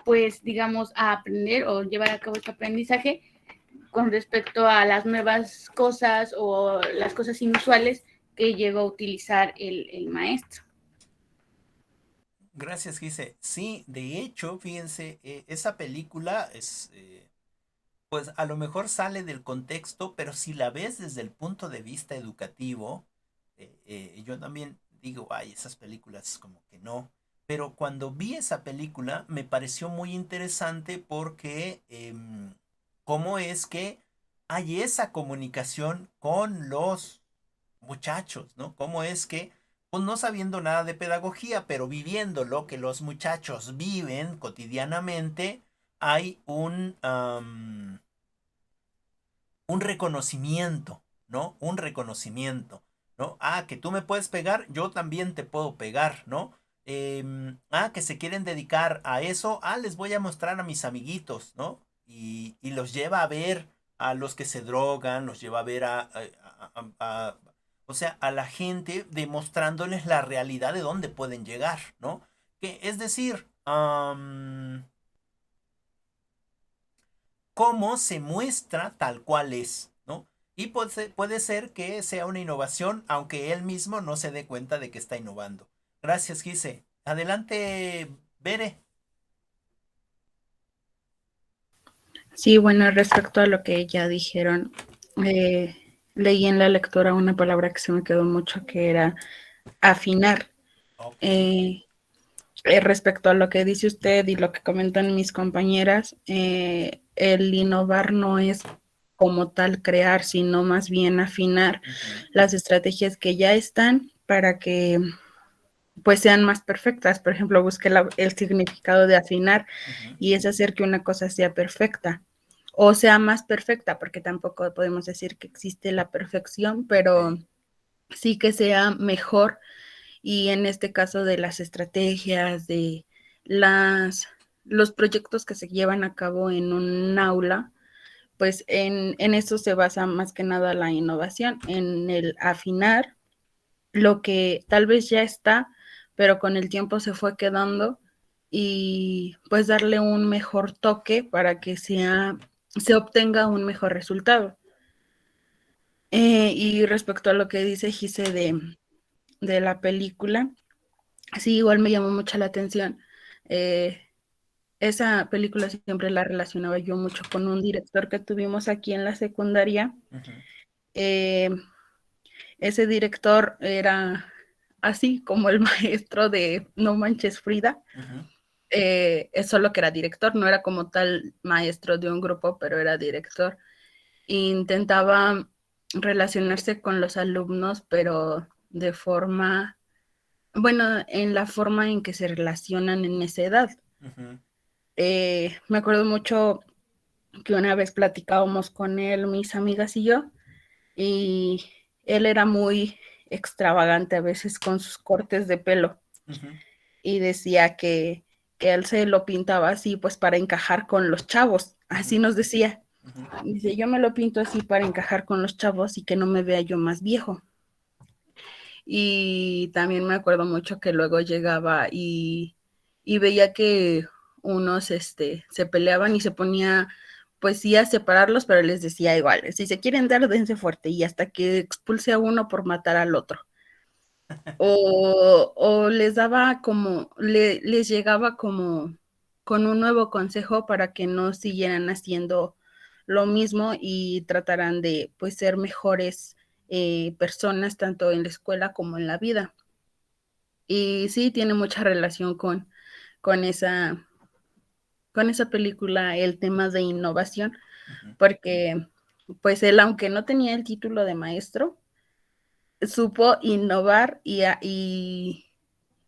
pues digamos, a aprender o llevar a cabo este aprendizaje con respecto a las nuevas cosas o las cosas inusuales que llegó a utilizar el maestro. Gracias, Gise. Sí, de hecho, fíjense, esa película es, pues a lo mejor sale del contexto, pero si la ves desde el punto de vista educativo, yo también digo, ay, esas películas como que no. Pero cuando vi esa película me pareció muy interesante porque cómo es que hay esa comunicación con los muchachos, ¿no? Cómo es que, pues no sabiendo nada de pedagogía, pero viviendo lo que los muchachos viven cotidianamente, hay un reconocimiento, ¿no? Un reconocimiento, ¿no? Ah, que tú me puedes pegar, yo también te puedo pegar, ¿no? Que se quieren dedicar a eso, les voy a mostrar a mis amiguitos, ¿no? Y los lleva a ver a los que se drogan, los lleva a ver o sea, a la gente demostrándoles la realidad de dónde pueden llegar, ¿no? Que es decir, cómo se muestra tal cual es, ¿no? Y puede ser que sea una innovación, aunque él mismo no se dé cuenta de que está innovando. Gracias, Gise. Adelante, Bere. Sí, bueno, respecto a lo que ya dijeron, leí en la lectura una palabra que se me quedó mucho, que era afinar. Ok. Eh, Respecto a lo que dice usted y lo que comentan mis compañeras, el innovar no es como tal crear, sino más bien afinar Ujú, las estrategias que ya están para que pues sean más perfectas. Por ejemplo, busqué el significado de afinar ujú. y es hacer que una cosa sea perfecta o sea más perfecta, porque tampoco podemos decir que existe la perfección, pero Ok. sí que sea mejor. Y en este caso de las estrategias, de las, los proyectos que se llevan a cabo en un aula, pues en eso se basa más que nada la innovación, en el afinar lo que tal vez ya está, pero con el tiempo se fue quedando y pues darle un mejor toque para que se obtenga un mejor resultado. Y respecto a lo que dice Gise de la película, sí, igual me llamó mucho la atención. Eh, Esa película siempre la relacionaba yo mucho con un director que tuvimos aquí en la secundaria. Ujú, Eh, Ese director era así como el maestro de No Manches Frida, ujú. es solo que era director, no era como tal maestro de un grupo, pero era director. Intentaba relacionarse con los alumnos, pero de forma, bueno, en la forma en que se relacionan en esa edad. Ujú, Me acuerdo mucho que una vez platicábamos con él, mis amigas y yo, y él era muy extravagante a veces con sus cortes de pelo ujú, y decía que él se lo pintaba así pues para encajar con los chavos, ujú, así nos decía. ujú. Dice, yo me lo pinto así para encajar con los chavos y que no me vea yo más viejo. Y también me acuerdo mucho que luego llegaba y veía que unos se peleaban y se ponía pues sí a separarlos, pero les decía igual, si se quieren dar, dense fuerte y hasta que expulse a uno por matar al otro. O les daba como, les llegaba como con un nuevo consejo para que no siguieran haciendo lo mismo y trataran de pues ser mejores personas tanto en la escuela como en la vida. Y sí, tiene mucha relación con esa, con esa película, el tema de innovación, Ujú. porque pues él, aunque no tenía el título de maestro, supo innovar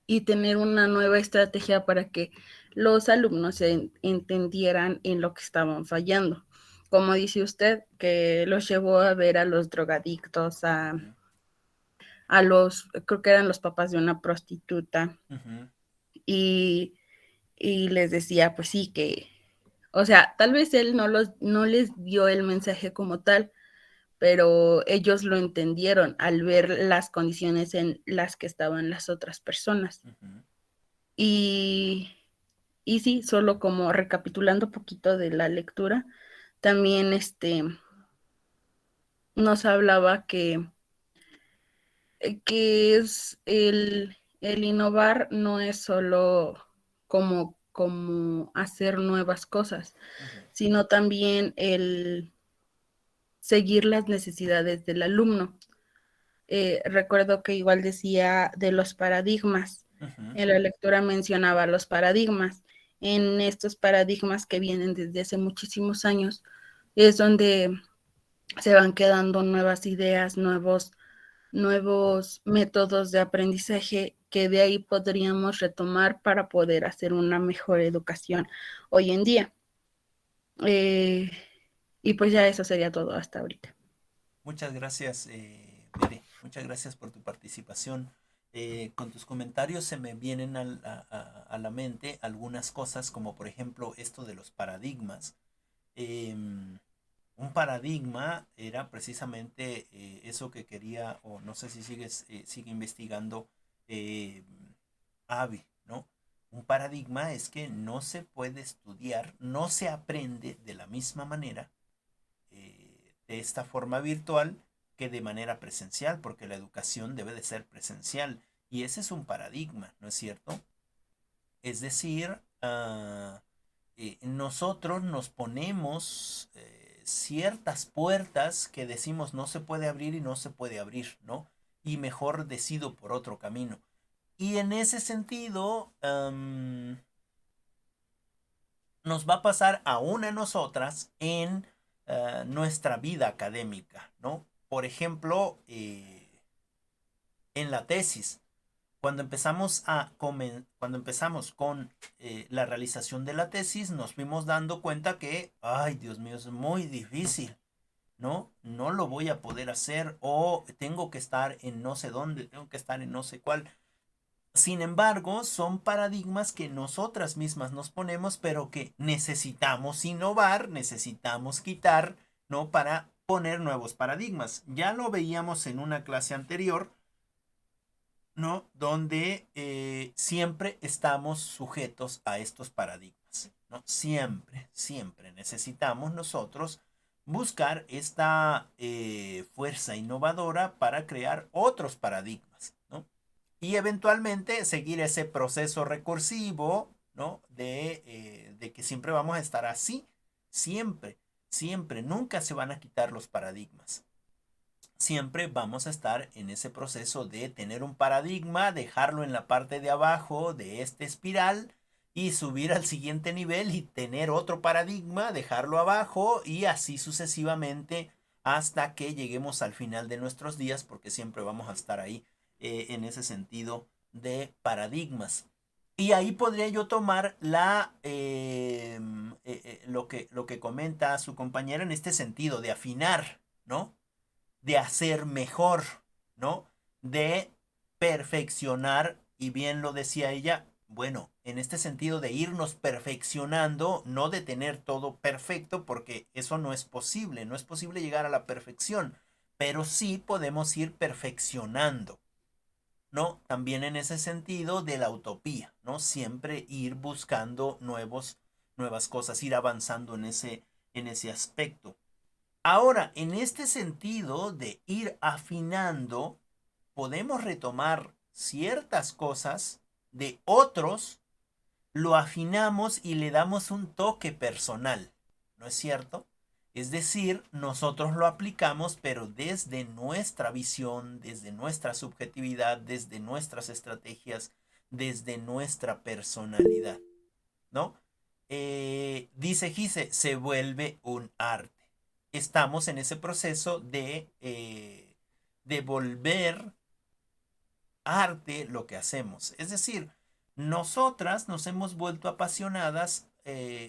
y tener una nueva estrategia para que los alumnos entendieran en lo que estaban fallando. Como dice usted, que los llevó a ver a los drogadictos, a los, creo que eran los papás de una prostituta, Ujú, y, y les decía, pues sí, que, o sea, tal vez él no les dio el mensaje como tal, pero ellos lo entendieron al ver las condiciones en las que estaban las otras personas. Ujú. Y, y sí, solo como recapitulando un poquito de la lectura, también nos hablaba que es el innovar no es solo como hacer nuevas cosas, Ujú. sino también el seguir las necesidades del alumno. Recuerdo que igual decía de los paradigmas. Ujú. En la lectura mencionaba los paradigmas. En estos paradigmas que vienen desde hace muchísimos años, es donde se van quedando nuevas ideas, nuevos métodos de aprendizaje que de ahí podríamos retomar para poder hacer una mejor educación hoy en día. Eh, y pues ya eso sería todo hasta ahorita. Muchas gracias, Bere. Muchas gracias por tu participación. Con tus comentarios se me vienen a la mente algunas cosas, como por ejemplo esto de los paradigmas. Em, un paradigma era precisamente eso que quería, o no sé si sigue investigando eh, Avi, ¿no? Un paradigma es que no se puede estudiar, no se aprende de la misma manera de esta forma virtual que de manera presencial, porque la educación debe de ser presencial. Y ese es un paradigma, ¿no es cierto? Es decir, nosotros nos ponemos ciertas puertas que decimos no se puede abrir y no se puede abrir, ¿no? Y mejor decido por otro camino. Y en ese sentido, nos va a pasar aún a nosotras en nuestra vida académica, ¿no? Por ejemplo, en la tesis, cuando empezamos con la realización de la tesis, nos fuimos dando cuenta que, ay, Dios mío, es muy difícil, ¿no? No lo voy a poder hacer o tengo que estar en no sé dónde, tengo que estar en no sé cuál. Sin embargo, son paradigmas que nosotras mismas nos ponemos, pero que necesitamos innovar, necesitamos quitar, ¿no? Para poner nuevos paradigmas. Ya lo veíamos en una clase anterior, ¿no? Donde siempre estamos sujetos a estos paradigmas, ¿no? Siempre, siempre necesitamos nosotros buscar esta fuerza innovadora para crear otros paradigmas, ¿no? Y eventualmente seguir ese proceso recursivo, ¿no? De que siempre vamos a estar así, siempre, siempre, nunca se van a quitar los paradigmas. Siempre vamos a estar en ese proceso de tener un paradigma, dejarlo en la parte de abajo de este espiral y subir al siguiente nivel y tener otro paradigma, dejarlo abajo y así sucesivamente hasta que lleguemos al final de nuestros días porque siempre vamos a estar ahí en ese sentido de paradigmas. Y ahí podría yo tomar lo que comenta su compañera en este sentido de afinar, ¿no? De hacer mejor, ¿no? De perfeccionar, y bien lo decía ella, bueno, en este sentido de irnos perfeccionando, no de tener todo perfecto, porque eso no es posible, no es posible llegar a la perfección, pero sí podemos ir perfeccionando, ¿no? También en ese sentido de la utopía, ¿no? Siempre ir buscando nuevas cosas, ir avanzando en ese aspecto. Ahora, en este sentido de ir afinando, podemos retomar ciertas cosas de otros, lo afinamos y le damos un toque personal, ¿no es cierto? Es decir, nosotros lo aplicamos, pero desde nuestra visión, desde nuestra subjetividad, desde nuestras estrategias, desde nuestra personalidad, ¿no? Dice Gise, se vuelve un arte. Estamos en ese proceso de volver arte lo que hacemos. Es decir, nosotras nos hemos vuelto apasionadas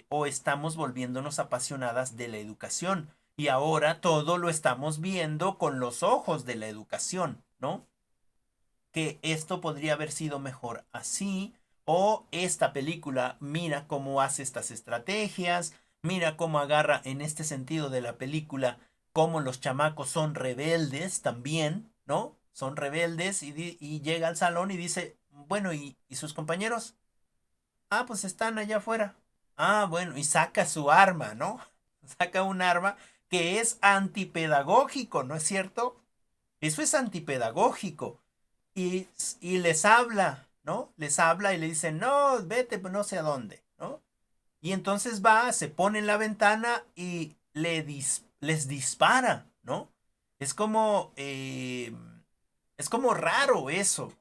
o estamos volviéndonos apasionadas de la educación. Y ahora todo lo estamos viendo con los ojos de la educación, ¿no? Que esto podría haber sido mejor así, O esta película, mira cómo hace estas estrategias, mira cómo agarra en este sentido de la película, cómo los chamacos son rebeldes también, ¿no? Son rebeldes y llega al salón y dice, bueno, ¿y sus compañeros? Ah, pues están allá afuera. Ah, bueno, y saca su arma, ¿no? Saca un arma que es antipedagógico, ¿no es cierto? Eso es antipedagógico. Y, y les habla, ¿no? Les habla y le dice, no, vete, pues no sé a dónde, ¿no? Y entonces va, se pone en la ventana y les dispara, ¿no? Es como, es como raro eso.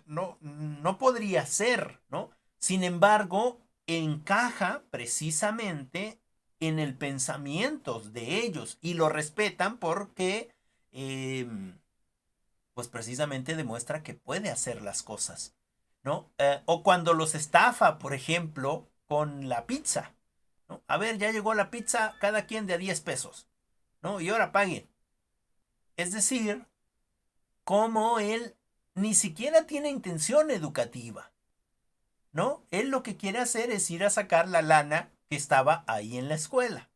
No podría ser, ¿no? Sin embargo, encaja precisamente en el pensamiento de ellos y lo respetan porque, pues precisamente demuestra que puede hacer las cosas, ¿no? O cuando los estafa, por ejemplo, con la pizza, ¿no? A ver, ya llegó la pizza, cada quien de a 10 pesos, ¿no? Y ahora paguen. Es decir, como él ni siquiera tiene intención educativa, ¿no? Él lo que quiere hacer es ir a sacar la lana que estaba ahí en la escuela,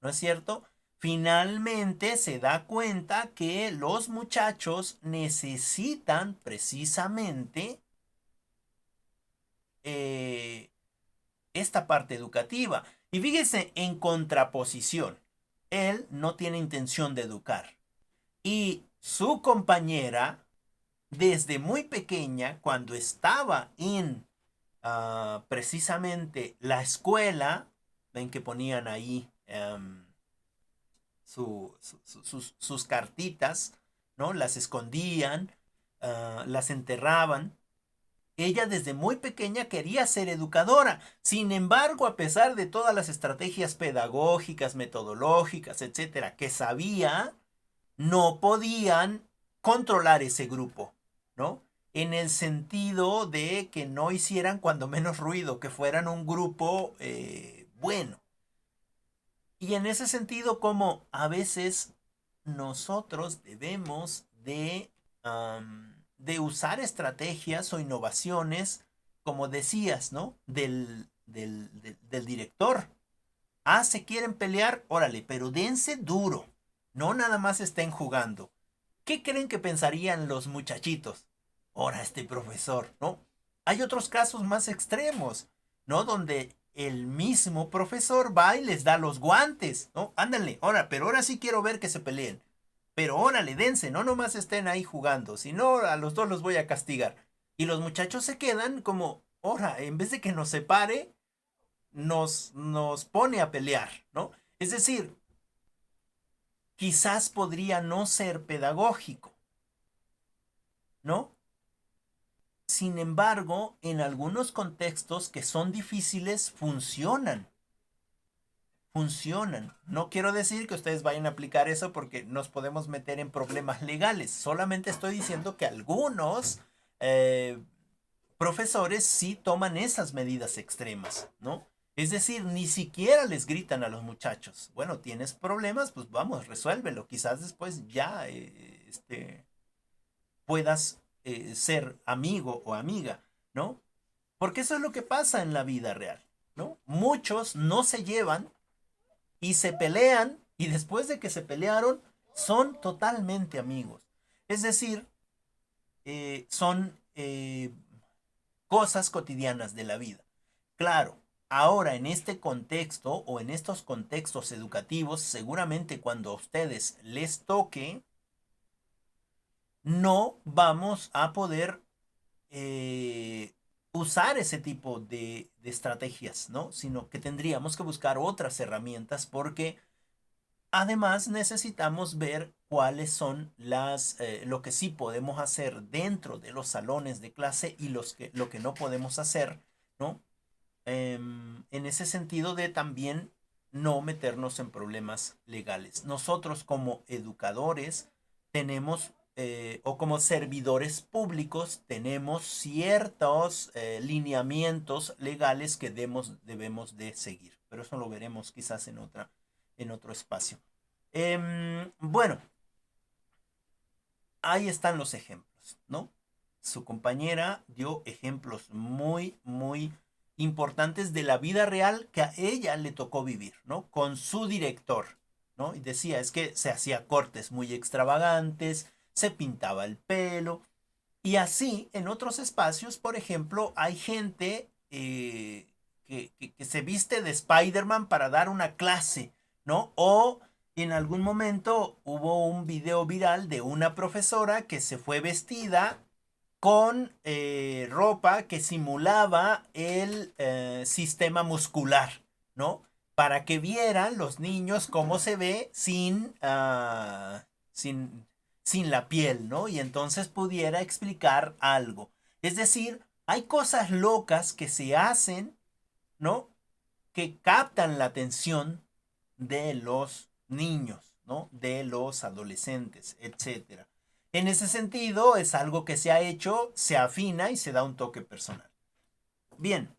¿no es cierto? Finalmente se da cuenta que los muchachos necesitan precisamente eh, esta parte educativa. Y fíjese, en contraposición, él no tiene intención de educar. Y su compañera, desde muy pequeña, cuando estaba en precisamente la escuela, ven que ponían ahí sus cartitas, ¿no? Las escondían, las enterraban. Ella desde muy pequeña quería ser educadora. Sin embargo, a pesar de todas las estrategias pedagógicas, metodológicas, etcétera, que sabía, no podían controlar ese grupo, ¿no? En el sentido de que no hicieran cuando menos ruido, que fueran un grupo bueno. Y en ese sentido, como a veces nosotros debemos de usar estrategias o innovaciones, como decías, ¿no? Del director. Ah, se quieren pelear, órale, pero dense duro. No nada más estén jugando. ¿Qué creen que pensarían los muchachitos? Ahora este profesor, ¿no? Hay otros casos más extremos, ¿no? Donde el mismo profesor va y les da los guantes, ¿no? Ándale, ahora, pero ahora sí quiero ver que se peleen. Pero órale, dense, no nomás estén ahí jugando, si no a los dos los voy a castigar. Y los muchachos se quedan como, ahora, en vez de que nos separe, nos pone a pelear, ¿no? Es decir, quizás podría no ser pedagógico, ¿no? Sin embargo, en algunos contextos que son difíciles, funcionan. Funcionan. No quiero decir que ustedes vayan a aplicar eso porque nos podemos meter en problemas legales. Solamente estoy diciendo que algunos eh, profesores sí toman esas medidas extremas, ¿no? Es decir, ni siquiera les gritan a los muchachos. Bueno, tienes problemas, pues vamos, resuélvelo. Quizás después ya puedas ser amigo o amiga, ¿no? Porque eso es lo que pasa en la vida real, ¿no? Muchos no se llevan y se pelean y después de que se pelearon son totalmente amigos. Es decir, son cosas cotidianas de la vida. Claro, ahora en este contexto o en estos contextos educativos, seguramente cuando a ustedes les toque, no vamos a poder usar ese tipo de estrategias, ¿no? Sino que tendríamos que buscar otras herramientas porque además necesitamos ver cuáles son lo que sí podemos hacer dentro de los salones de clase y lo que no podemos hacer, ¿no? En ese sentido de también no meternos en problemas legales. Nosotros como educadores tenemos, o como servidores públicos, tenemos ciertos lineamientos legales que debemos de seguir. Pero eso lo veremos quizás en otro espacio. Bueno, ahí están los ejemplos, ¿no? su compañera dio ejemplos muy, muy importantes de la vida real que a ella le tocó vivir, ¿no? Con su director, ¿no? Y decía, es que se hacía cortes muy extravagantes, se pintaba el pelo, y así en otros espacios, por ejemplo, hay gente que se viste de Spider-Man para dar una clase, ¿no? O en algún momento hubo un video viral de una profesora que se fue vestida con ropa que simulaba el sistema muscular, ¿no? Para que vieran los niños cómo se ve sin, sin la piel, ¿no? Y entonces pudiera explicar algo. Es decir, hay cosas locas que se hacen, ¿no? Que captan la atención de los niños, ¿no? De los adolescentes, etcétera. En ese sentido, es algo que se ha hecho, se afina y se da un toque personal. Bien.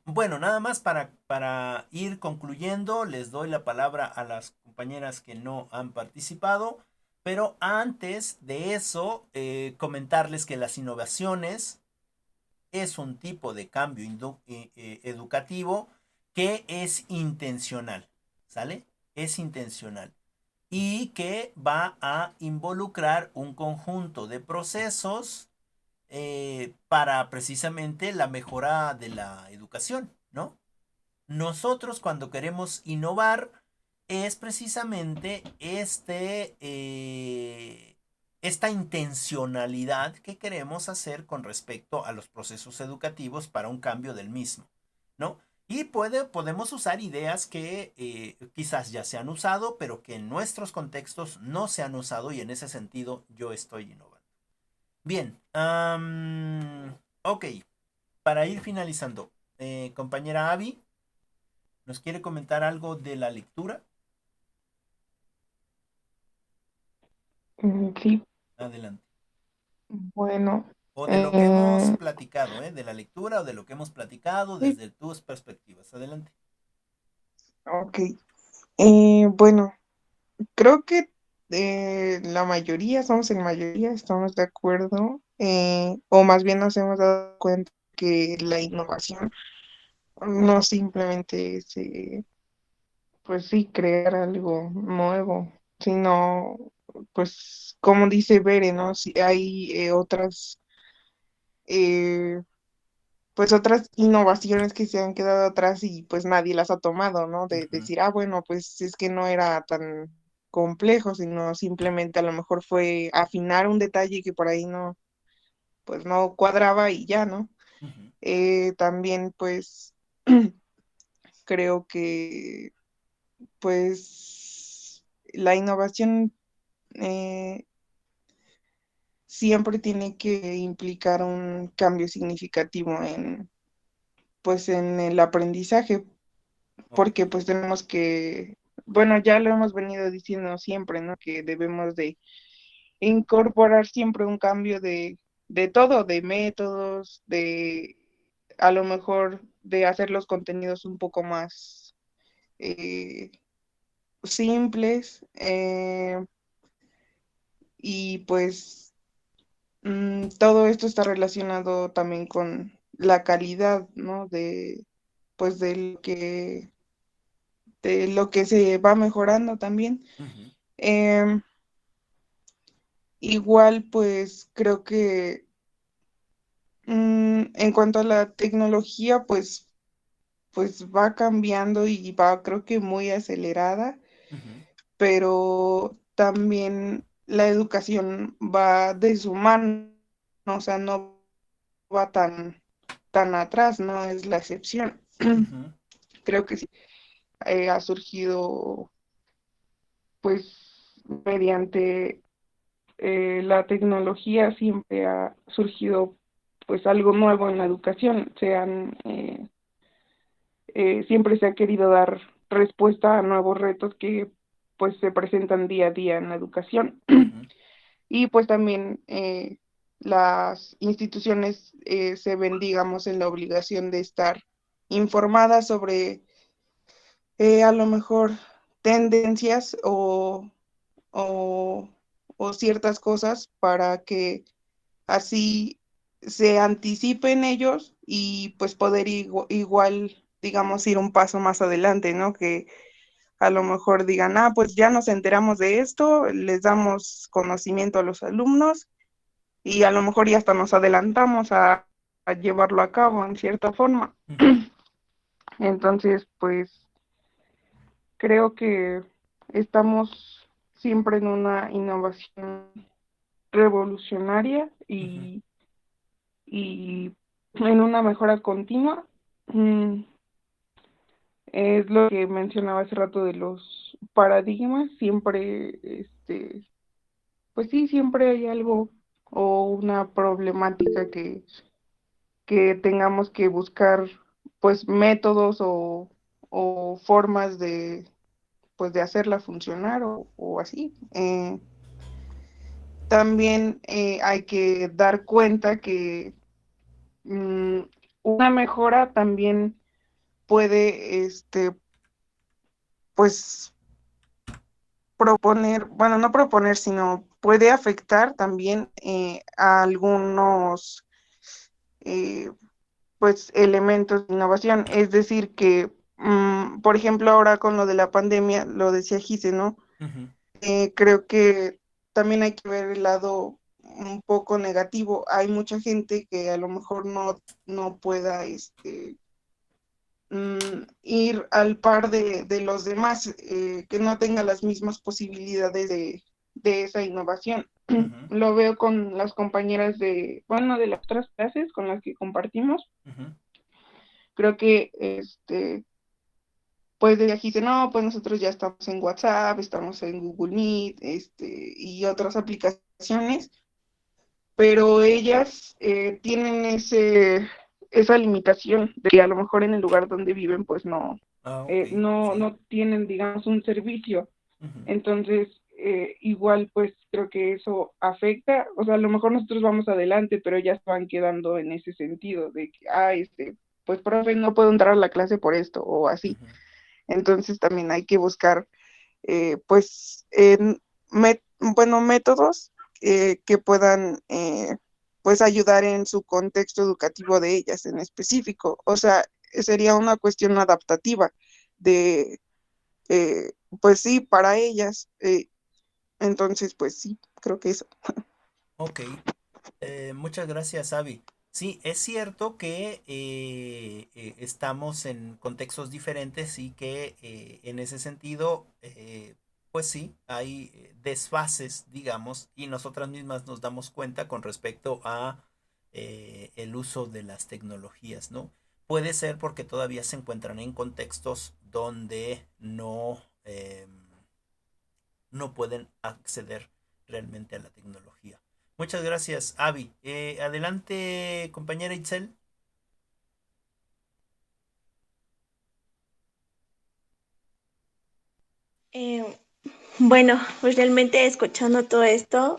Bueno, nada más para ir concluyendo, les doy la palabra a las compañeras que no han participado, pero antes de eso, comentarles que las innovaciones es un tipo de cambio educativo que es intencional, ¿sale? Es intencional y que va a involucrar un conjunto de procesos para precisamente la mejora de la educación, ¿no? Nosotros cuando queremos innovar es precisamente esta intencionalidad que queremos hacer con respecto a los procesos educativos para un cambio del mismo, ¿no? Y podemos usar ideas que quizás ya se han usado, pero que en nuestros contextos no se han usado y en ese sentido yo estoy innovando. Bien, ok, para ir finalizando, compañera Abby, ¿nos quiere comentar algo de la lectura? Sí, Adelante. bueno, O de lo que hemos eh, platicado, ¿eh? De la lectura o de lo que hemos platicado sí, desde tus perspectivas. Adelante. ok. Bueno, creo que la mayoría, somos en mayoría, estamos de acuerdo, o más bien nos hemos dado cuenta que la innovación no simplemente es, pues sí, crear algo nuevo, sino, pues, como dice Bere, ¿no? Si hay eh, pues otras innovaciones que se han quedado atrás y pues nadie las ha tomado, ¿no? De Ujú, decir, bueno, pues es que no era tan complejo, sino simplemente a lo mejor fue afinar un detalle que por ahí no, pues no cuadraba y ya, ¿no? ujú, También pues creo que pues la innovación eh, siempre tiene que implicar un cambio significativo en, pues en el aprendizaje, ok. porque pues tenemos que, bueno, ya lo hemos venido diciendo siempre, ¿no? Que debemos de incorporar siempre un cambio de todo, de métodos, de a lo mejor de hacer los contenidos un poco más eh, simples, y pues todo esto está relacionado también con la calidad, ¿no? De, pues de lo que se va mejorando también. Ujú, Em, Igual, pues creo que en cuanto a la tecnología, pues va cambiando y va, creo que muy acelerada, ujú, pero también la educación va de su mano, o sea, no va tan atrás, no es la excepción. ujú, Creo que sí, ha surgido, pues, mediante la tecnología siempre ha surgido pues algo nuevo en la educación, siempre se ha querido dar respuesta a nuevos retos que pues se presentan día a día en la educación. ujú, Y pues también las instituciones se ven, digamos, en la obligación de estar informadas sobre a lo mejor tendencias o o ciertas cosas para que así se anticipen ellos y pues poder igual, digamos, ir un paso más adelante, ¿no? Que a lo mejor digan, ah, pues ya nos enteramos de esto, les damos conocimiento a los alumnos y a lo mejor ya hasta nos adelantamos a llevarlo a cabo en cierta forma. Ujú, Entonces, pues creo que estamos siempre en una innovación revolucionaria ujú, y en una mejora continua. Mm, Es lo que mencionaba hace rato de los paradigmas, siempre, pues sí, siempre hay algo o una problemática que tengamos que buscar, pues métodos o formas pues, de hacerla funcionar o así. También hay que dar cuenta que mm, una mejora también puede, pues proponer, bueno, no proponer, sino puede afectar también a algunos, eh, pues, elementos de innovación. Es decir, que, por ejemplo, ahora con lo de la pandemia, lo decía Gise, ¿no? ujú, Creo que también hay que ver el lado un poco negativo. Hay mucha gente que a lo mejor no pueda, ir al par de los demás, que no tenga las mismas posibilidades de esa innovación. ujú, Lo veo con las compañeras bueno, de las otras clases con las que compartimos. ujú, Creo que, pues de aquí dice, no, pues nosotros ya estamos en WhatsApp, estamos en Google Meet, y otras aplicaciones, pero ellas tienen esa limitación de que a lo mejor en el lugar donde viven, pues Ah, ok, sí. no tienen, digamos, un servicio. Ujú, Entonces, igual, pues creo que eso afecta, o sea, a lo mejor nosotros vamos adelante, pero ya se van quedando en ese sentido de que, pues profe, no puedo entrar a la clase por esto o así. ujú, Entonces también hay que buscar, pues, bueno, métodos que puedan, pues, ayudar en su contexto educativo de ellas en específico. O sea, sería una cuestión adaptativa de, eh, pues sí, para ellas. Entonces, pues sí, creo que eso. ok. Muchas gracias, Avi. Sí, es cierto que estamos en contextos diferentes y que en ese sentido, pues sí, hay desfases, digamos, y nosotras mismas nos damos cuenta con respecto a el uso de las tecnologías, ¿no? Puede ser porque todavía se encuentran en contextos donde no pueden acceder realmente a la tecnología. Muchas gracias, Avi. Adelante, compañera Itzel. Eh, bueno, pues realmente escuchando todo esto,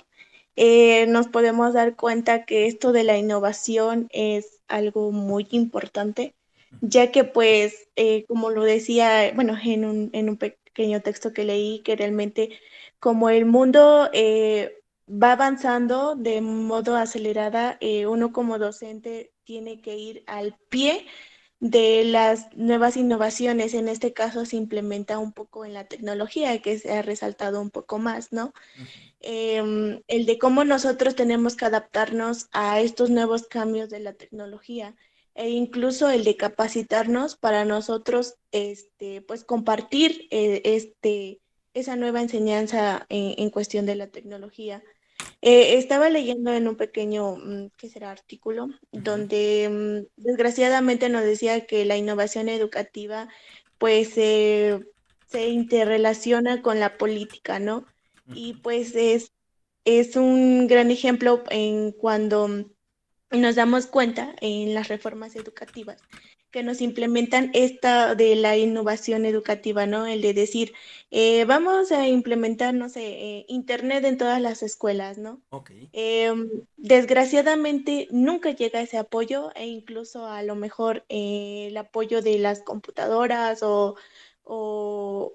nos podemos dar cuenta que esto de la innovación es algo muy importante, Ujú, ya que pues, como lo decía, bueno, en un pequeño texto que leí, que realmente como el mundo va avanzando de modo acelerada, uno como docente tiene que ir al pie de las nuevas innovaciones. En este caso se implementa un poco en la tecnología, que se ha resaltado un poco más, ¿no? ujú, El de cómo nosotros tenemos que adaptarnos a estos nuevos cambios de la tecnología e incluso el de capacitarnos para nosotros, pues compartir esa nueva enseñanza en cuestión de la tecnología. Estaba leyendo en un pequeño, ¿qué será? Artículo, ujú, donde desgraciadamente nos decía que la innovación educativa pues se interrelaciona con la política, ¿no? ujú, Y pues es un gran ejemplo en cuando nos damos cuenta en las reformas educativas que nos implementan esta de la innovación educativa, ¿no? El de decir, vamos a implementar, no sé, Internet en todas las escuelas, ¿no? ok. Desgraciadamente nunca llega ese apoyo e incluso a lo mejor el apoyo de las computadoras o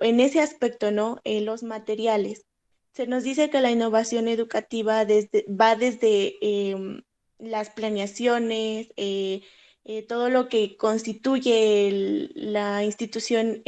en ese aspecto, ¿no? Los materiales. Se nos dice que la innovación educativa va desde las planeaciones, todo lo que constituye la institución,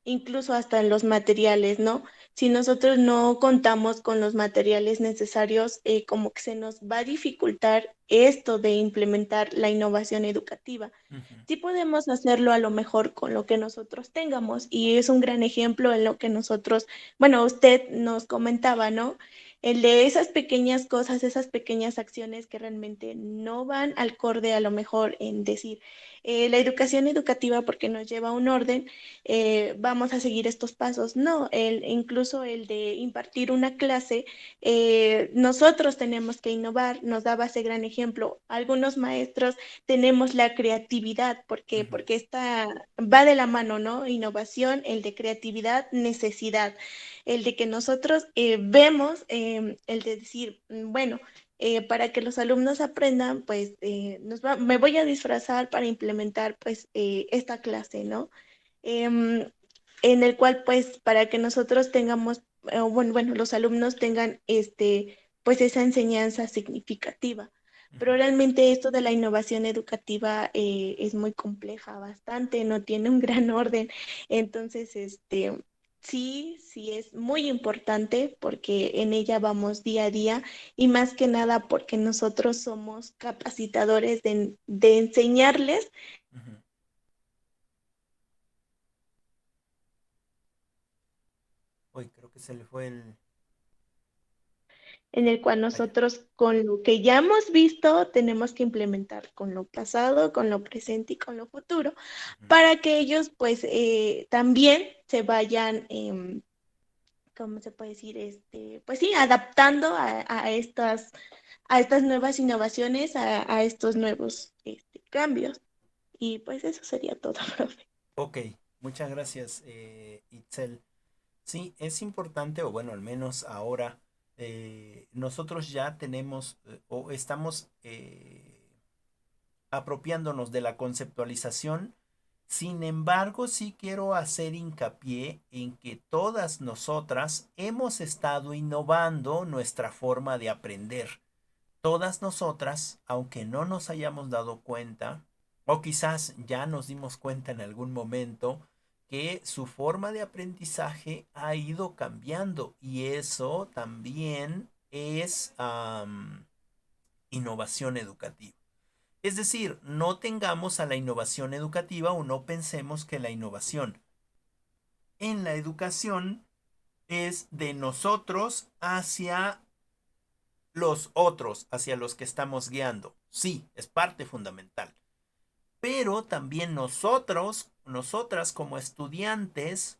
incluso hasta en los materiales, ¿no? Si nosotros no contamos con los materiales necesarios, como que se nos va a dificultar esto de implementar la innovación educativa. Ujú, Sí podemos hacerlo a lo mejor con lo que nosotros tengamos y es un gran ejemplo en lo que nosotros, bueno, usted nos comentaba, ¿no? El de esas pequeñas cosas, esas pequeñas acciones que realmente no van al acorde a lo mejor en decir, la educación educativa porque nos lleva a un orden, vamos a seguir estos pasos. No, incluso el de impartir una clase, nosotros tenemos que innovar, nos daba ese gran ejemplo. Algunos maestros tenemos la creatividad, porque, ujú, porque esta va de la mano, ¿no? Innovación, el de creatividad, necesidad, el de que nosotros vemos, el de decir, bueno, para que los alumnos aprendan, pues me voy a disfrazar para implementar pues esta clase, ¿no? Em, en el cual pues para que nosotros tengamos, bueno, los alumnos tengan pues esa enseñanza significativa. ujú. Pero realmente esto de la innovación educativa es muy compleja, bastante, no tiene un gran orden. Entonces, sí, sí es muy importante porque en ella vamos día a día y más que nada porque nosotros somos capacitadores de enseñarles Ujú. Uy, creo que se le fue el... en el cual Vaya. nosotros con lo que ya hemos visto tenemos que implementar con lo pasado, con lo presente y con lo futuro, Ujú, para que ellos pues también se vayan, ¿cómo se puede decir? Pues sí, adaptando a estas nuevas innovaciones, a estos nuevos cambios. Y pues eso sería todo, profe. ok, muchas gracias, Itzel. Sí, es importante, o bueno, al menos ahora, nosotros ya tenemos o estamos apropiándonos de la conceptualización. Sin embargo, sí quiero hacer hincapié en que todas nosotras hemos estado innovando nuestra forma de aprender. Todas nosotras, aunque no nos hayamos dado cuenta, o quizás ya nos dimos cuenta en algún momento, que su forma de aprendizaje ha ido cambiando y eso también es innovación educativa. Es decir, no tengamos a la innovación educativa o no pensemos que la innovación en la educación es de nosotros hacia los otros, hacia los que estamos guiando. Sí, es parte fundamental. Pero también nosotros, nosotras como estudiantes,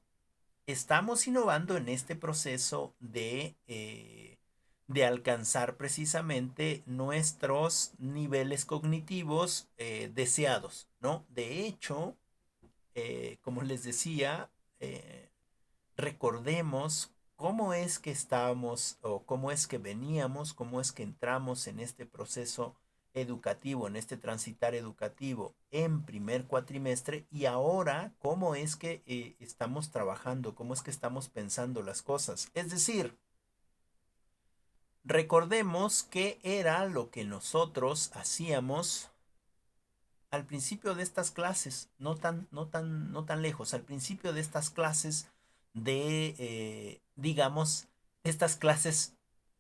estamos innovando en este proceso de alcanzar precisamente nuestros niveles cognitivos deseados, ¿no? De hecho, como les decía, eh, recordemos cómo es que estábamos o cómo es que veníamos, cómo es que entramos en este proceso educativo, en este transitar educativo en primer cuatrimestre y ahora cómo es que estamos trabajando, cómo es que estamos pensando las cosas. Es decir, recordemos qué era lo que nosotros hacíamos al principio de estas clases, no tan lejos, al principio de estas clases digamos, estas clases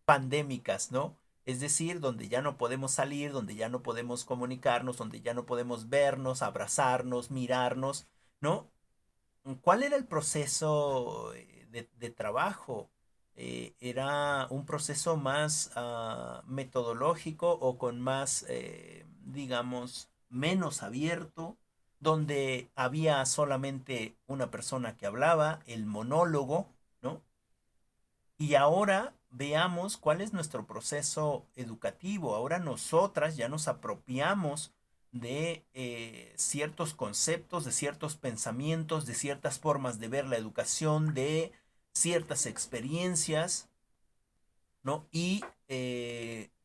pandémicas, ¿no? Es decir, donde ya no podemos salir, donde ya no podemos comunicarnos, donde ya no podemos vernos, abrazarnos, mirarnos, ¿no? ¿Cuál era el proceso de trabajo? ¿Era un proceso más metodológico o con más, digamos, menos abierto, donde había solamente una persona que hablaba, el monólogo, ¿no? Y ahora veamos cuál es nuestro proceso educativo. Ahora nosotras ya nos apropiamos de ciertos conceptos, de ciertos pensamientos, de ciertas formas de ver la educación, de ciertas experiencias, ¿no? Y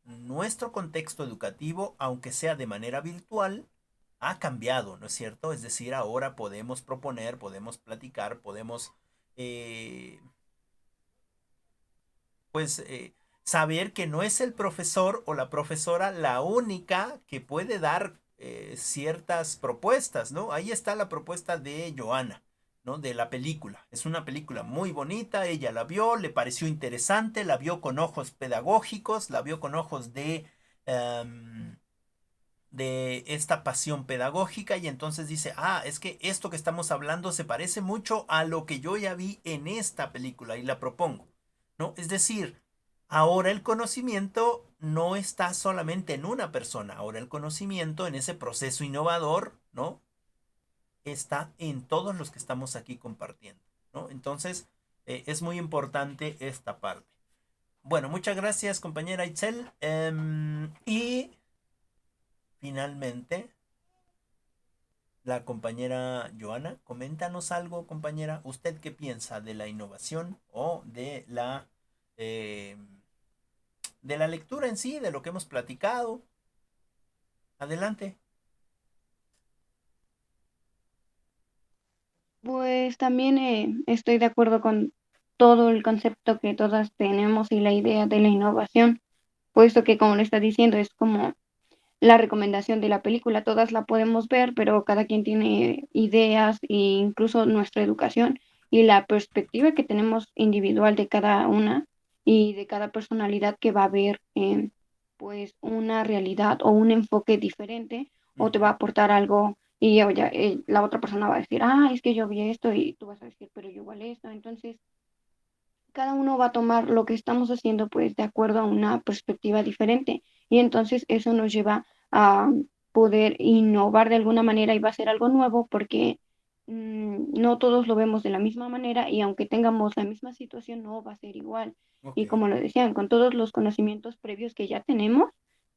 nuestro contexto educativo, aunque sea de manera virtual, ha cambiado, ¿no es cierto? Es decir, ahora podemos proponer, podemos platicar, podemos eh, pues saber que no es el profesor o la profesora la única que puede dar ciertas propuestas, ¿no? Ahí está la propuesta de Joana, ¿no? De la película. Es una película muy bonita, ella la vio, le pareció interesante, la vio con ojos pedagógicos, la vio con ojos em, de esta pasión pedagógica y entonces dice, ah, es que esto que estamos hablando se parece mucho a lo que yo ya vi en esta película y la propongo, ¿no? Es decir, ahora el conocimiento no está solamente en una persona, ahora el conocimiento en ese proceso innovador, ¿no? Está en todos los que estamos aquí compartiendo, ¿no? Entonces, es muy importante esta parte. Bueno, muchas gracias, compañera Itzel. Y finalmente, la compañera Joana, coméntanos algo, compañera. ¿Usted qué piensa de la innovación o eh, de la lectura en sí, de lo que hemos platicado? Adelante. Pues también estoy de acuerdo con todo el concepto que todas tenemos y la idea de la innovación, puesto que como le está diciendo, es como la recomendación de la película, todas la podemos ver, pero cada quien tiene ideas e incluso nuestra educación y la perspectiva que tenemos individual de cada una y de cada personalidad que va a ver pues una realidad o un enfoque diferente o te va a Ujú, aportar algo y oye, la otra persona va a decir, ah, es que yo vi esto y tú vas a decir, pero yo igual esto. Entonces, cada uno va a tomar lo que estamos haciendo pues de acuerdo a una perspectiva diferente y entonces eso nos lleva a poder innovar de alguna manera y va a ser algo nuevo porque no todos lo vemos de la misma manera y aunque tengamos la misma situación no va a ser igual. ok. Y como lo decían, con todos los conocimientos previos que ya tenemos,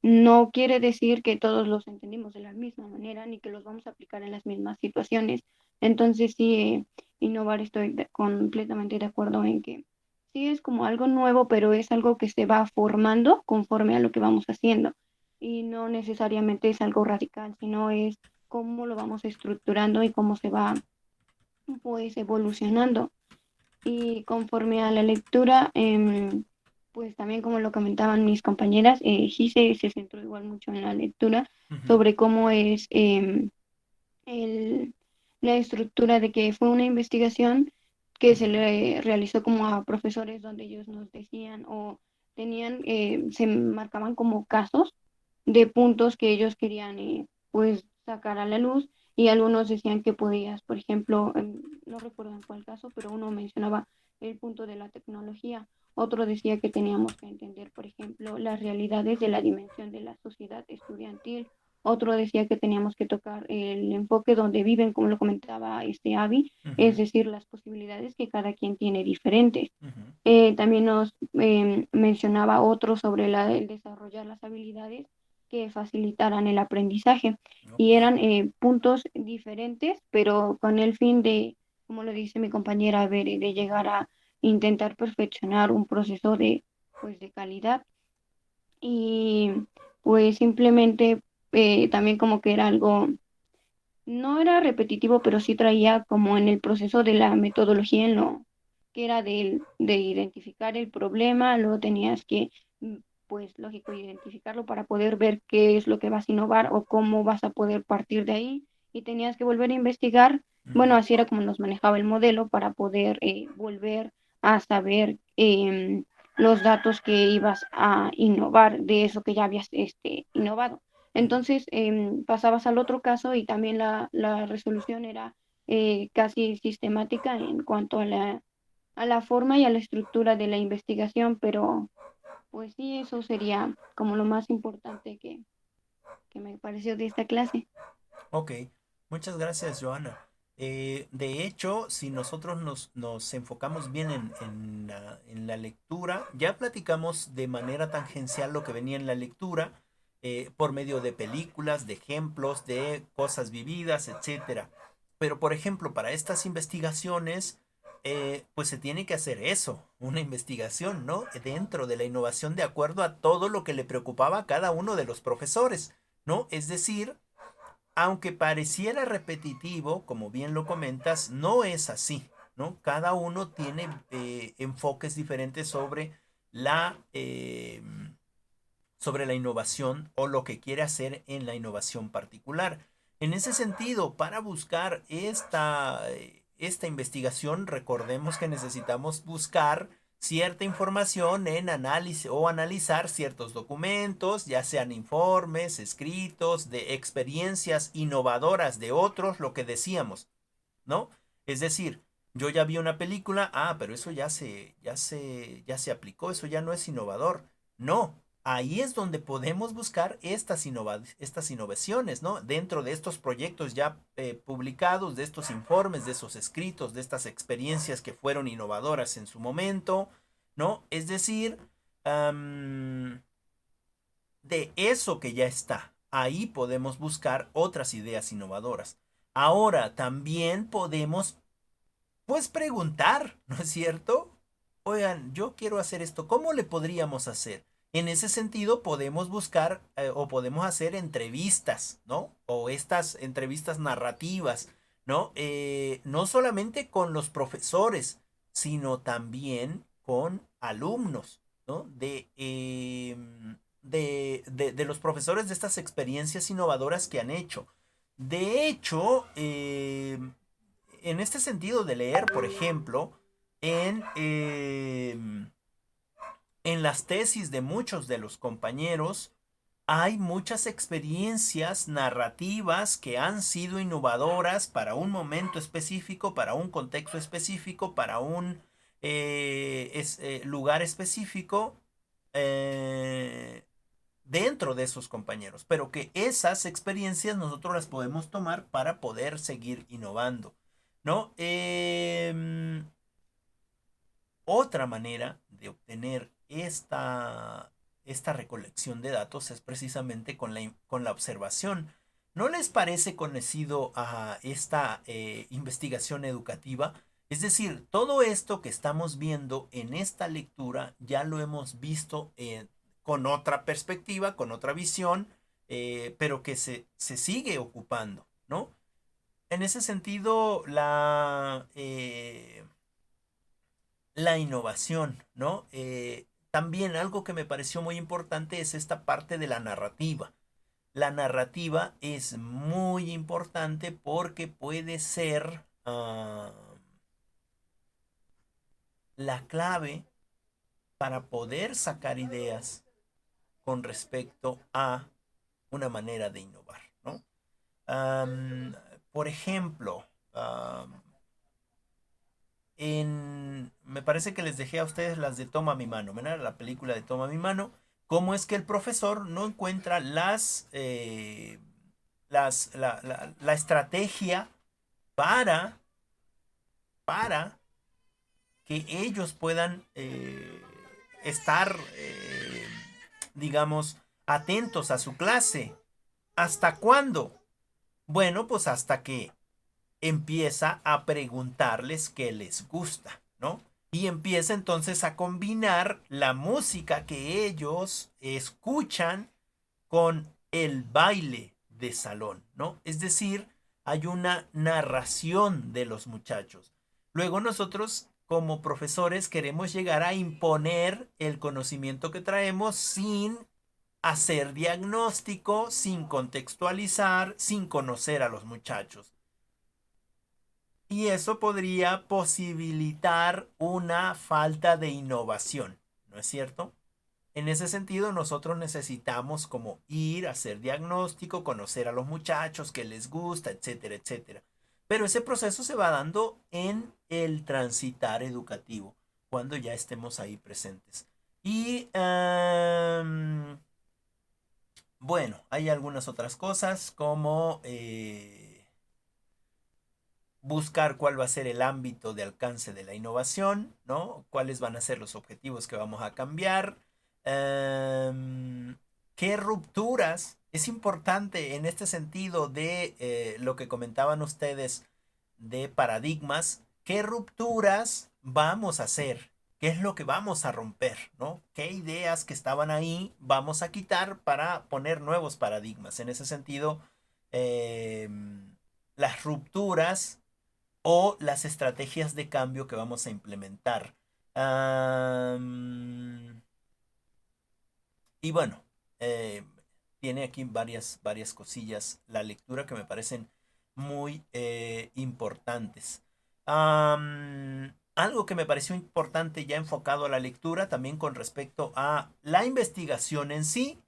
no quiere decir que todos los entendimos de la misma manera ni que los vamos a aplicar en las mismas situaciones. Entonces sí, innovar estoy completamente de acuerdo en que sí es como algo nuevo, pero es algo que se va formando conforme a lo que vamos haciendo. Y no necesariamente es algo radical, sino es cómo lo vamos estructurando y cómo se va pues evolucionando. Y conforme a la lectura, pues también como lo comentaban mis compañeras, sí se centró igual mucho en la lectura Ujú, sobre cómo es el, la estructura de que fue una investigación que se ujú, le realizó como a profesores donde ellos nos decían o tenían, se marcaban como casos de puntos que ellos querían pues sacar a la luz y algunos decían que podías, por ejemplo, no recuerdo en cuál caso, pero uno mencionaba el punto de la tecnología, otro decía que teníamos que entender, por ejemplo, las realidades de la dimensión de la sociedad estudiantil, otro decía que teníamos que tocar el enfoque donde viven, como lo comentaba este Avi, es ujú, decir, las posibilidades que cada quien tiene diferentes. ujú. También nos mencionaba otro sobre el desarrollar las habilidades que facilitaran el aprendizaje Ok. y eran puntos diferentes, pero con el fin de, como lo dice mi compañera, ver, de llegar a intentar perfeccionar un proceso de, pues, de calidad y pues simplemente también como que era algo, no era repetitivo, pero sí traía como en el proceso de la metodología en lo que era de identificar el problema, luego tenías que, pues lógico, identificarlo para poder ver qué es lo que vas a innovar o cómo vas a poder partir de ahí y tenías que volver a investigar. Bueno, Ujú, así era como nos manejaba el modelo para poder volver a saber los datos que ibas a innovar de eso que ya habías innovado. ujú. Entonces pasabas al otro caso y también la resolución era casi sistemática en cuanto a la forma y a la estructura de la investigación, pero pues sí, eso sería como lo más importante que me pareció de esta clase. Ok, muchas gracias, Joana. De hecho, si nosotros nos enfocamos bien en la lectura, ya platicamos de manera tangencial lo que venía en la lectura, por medio de películas, de ejemplos, de cosas vividas, etcétera. Pero, por ejemplo, para estas investigaciones, pues se tiene que hacer eso, una investigación, ¿no? Dentro de la innovación de acuerdo a todo lo que le preocupaba a cada uno de los profesores, ¿no? Es decir, aunque pareciera repetitivo, como bien lo comentas, no es así, ¿no? Cada uno tiene enfoques diferentes sobre la, sobre la innovación o lo que quiere hacer en la innovación particular. En ese sentido, para buscar esta investigación, recordemos que necesitamos buscar cierta información en análisis o analizar ciertos documentos, ya sean informes, escritos, de experiencias innovadoras de otros, lo que decíamos, ¿no? Es decir, yo ya vi una película, pero eso ya se aplicó, eso ya no es innovador. No, ahí es donde podemos buscar estas innovaciones, ¿no? Dentro de estos proyectos ya publicados, de estos informes, de esos escritos, de estas experiencias que fueron innovadoras en su momento, ¿no? Es decir, de eso que ya está, ahí podemos buscar otras ideas innovadoras. Ahora, también podemos, pues, preguntar, ¿no es cierto? Oigan, yo quiero hacer esto, ¿cómo le podríamos hacer? En ese sentido, podemos buscar o podemos hacer entrevistas, ¿no? O estas entrevistas narrativas, ¿no? No solamente con los profesores, sino también con alumnos, ¿no? De los profesores de estas experiencias innovadoras que han hecho. De hecho, en este sentido de leer, por ejemplo, en las tesis de muchos de los compañeros, hay muchas experiencias narrativas que han sido innovadoras para un momento específico, para un contexto específico, para un lugar específico dentro de esos compañeros, pero que esas experiencias nosotros las podemos tomar para poder seguir innovando, ¿no? Otra manera de obtener esta recolección de datos es precisamente con la observación. ¿No les parece conocido a esta investigación educativa? Es decir, todo esto que estamos viendo en esta lectura ya lo hemos visto con otra perspectiva, con otra visión, pero que se sigue ocupando, ¿no? En ese sentido, la innovación, ¿no? También algo que me pareció muy importante es esta parte de la narrativa. La narrativa es muy importante porque puede ser la clave para poder sacar ideas con respecto a una manera de innovar, ¿no? Por ejemplo, me parece que les dejé a ustedes las de Toma mi mano, ¿verdad? La película de Toma mi mano. Cómo es que el profesor no encuentra la estrategia para, para que ellos puedan estar, digamos, atentos a su clase. ¿Hasta cuándo? Bueno, pues hasta que empieza a preguntarles qué les gusta, ¿no? Y empieza entonces a combinar la música que ellos escuchan con el baile de salón, ¿no? Es decir, hay una narración de los muchachos. Luego nosotros, como profesores, queremos llegar a imponer el conocimiento que traemos sin hacer diagnóstico, sin contextualizar, sin conocer a los muchachos. Y eso podría posibilitar una falta de innovación, ¿no es cierto? En ese sentido, nosotros necesitamos como ir a hacer diagnóstico, conocer a los muchachos, qué les gusta, etcétera, etcétera. Pero ese proceso se va dando en el transitar educativo, cuando ya estemos ahí presentes. Y bueno, hay algunas otras cosas como buscar cuál va a ser el ámbito de alcance de la innovación, ¿no? Cuáles van a ser los objetivos que vamos a cambiar. ¿Qué rupturas? Es importante en este sentido de lo que comentaban ustedes de paradigmas. ¿Qué rupturas vamos a hacer? ¿Qué es lo que vamos a romper? ¿No? ¿Qué ideas que estaban ahí vamos a quitar para poner nuevos paradigmas? En ese sentido, las rupturas o las estrategias de cambio que vamos a implementar. Y bueno, tiene aquí varias cosillas la lectura que me parecen muy importantes. Algo que me pareció importante ya enfocado a la lectura también con respecto a la investigación en sí,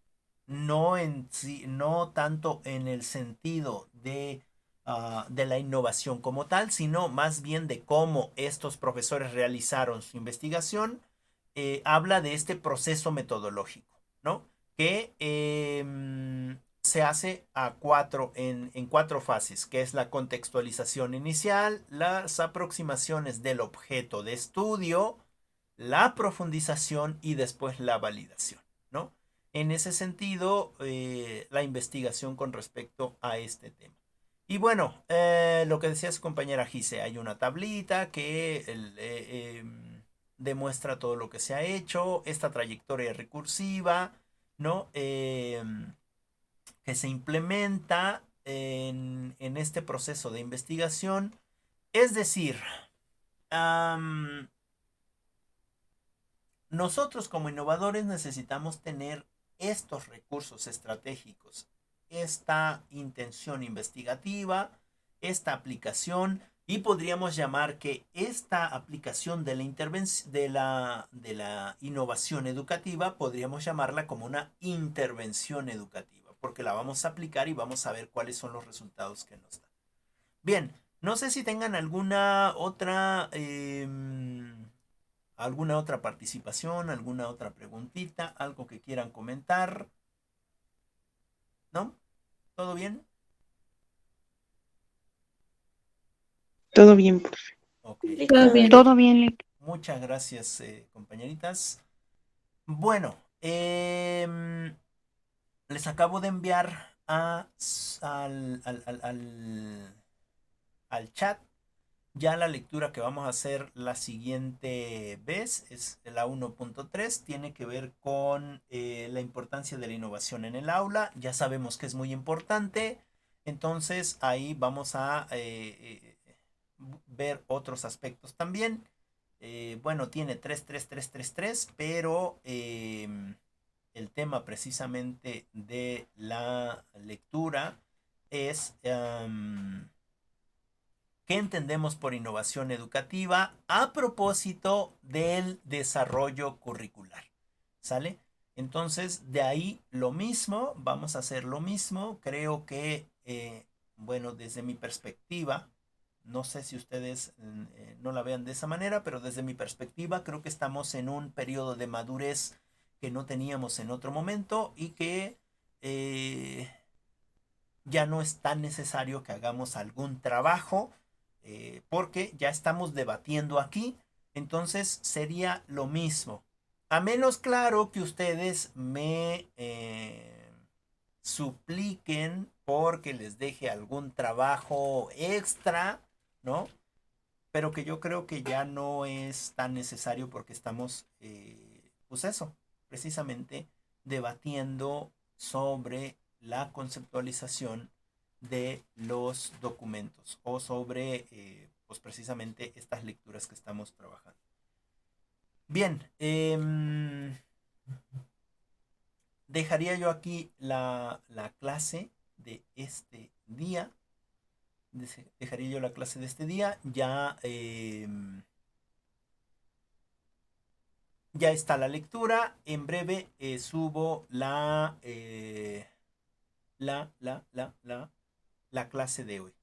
no tanto en el sentido de la innovación como tal, sino más bien de cómo estos profesores realizaron su investigación. Habla de este proceso metodológico, ¿no? Que se hace en cuatro fases, que es la contextualización inicial, las aproximaciones del objeto de estudio, la profundización y después la validación, ¿no? En ese sentido, la investigación con respecto a este tema. Y bueno, lo que decía su compañera Gise, hay una tablita que demuestra todo lo que se ha hecho, esta trayectoria recursiva, ¿no? Que se implementa en este proceso de investigación. Es decir, nosotros como innovadores necesitamos tener estos recursos estratégicos, esta intención investigativa, esta aplicación, y podríamos llamar que esta aplicación de la innovación educativa, podríamos llamarla como una intervención educativa, porque la vamos a aplicar y vamos a ver cuáles son los resultados que nos dan. Bien, no sé si tengan alguna otra participación, alguna otra preguntita, algo que quieran comentar. ¿No? ¿Todo bien? Todo bien, profe. Ok. Todo bien. Todo bien, Lick. Muchas gracias, compañeritas. Bueno, les acabo de enviar al chat ya la lectura que vamos a hacer la siguiente vez, es la 1.3, tiene que ver con la importancia de la innovación en el aula. Ya sabemos que es muy importante, entonces ahí vamos a ver otros aspectos también. Bueno, tiene 3, pero el tema precisamente de la lectura es ¿qué entendemos por innovación educativa a propósito del desarrollo curricular? ¿Sale? Entonces, de ahí lo mismo, vamos a hacer lo mismo. Creo que, bueno, desde mi perspectiva, no sé si ustedes no la vean de esa manera, pero desde mi perspectiva creo que estamos en un periodo de madurez que no teníamos en otro momento y que ya no es tan necesario que hagamos algún trabajo porque ya estamos debatiendo aquí, entonces sería lo mismo. A menos claro que ustedes me supliquen porque les deje algún trabajo extra, ¿no? Pero que yo creo que ya no es tan necesario porque estamos, pues eso, precisamente debatiendo sobre la conceptualización de los documentos o sobre, pues precisamente estas lecturas que estamos trabajando. Bien, dejaría yo aquí la clase de este día. Dejaría yo la clase de este día. Ya está la lectura. En breve subo la clase de hoy.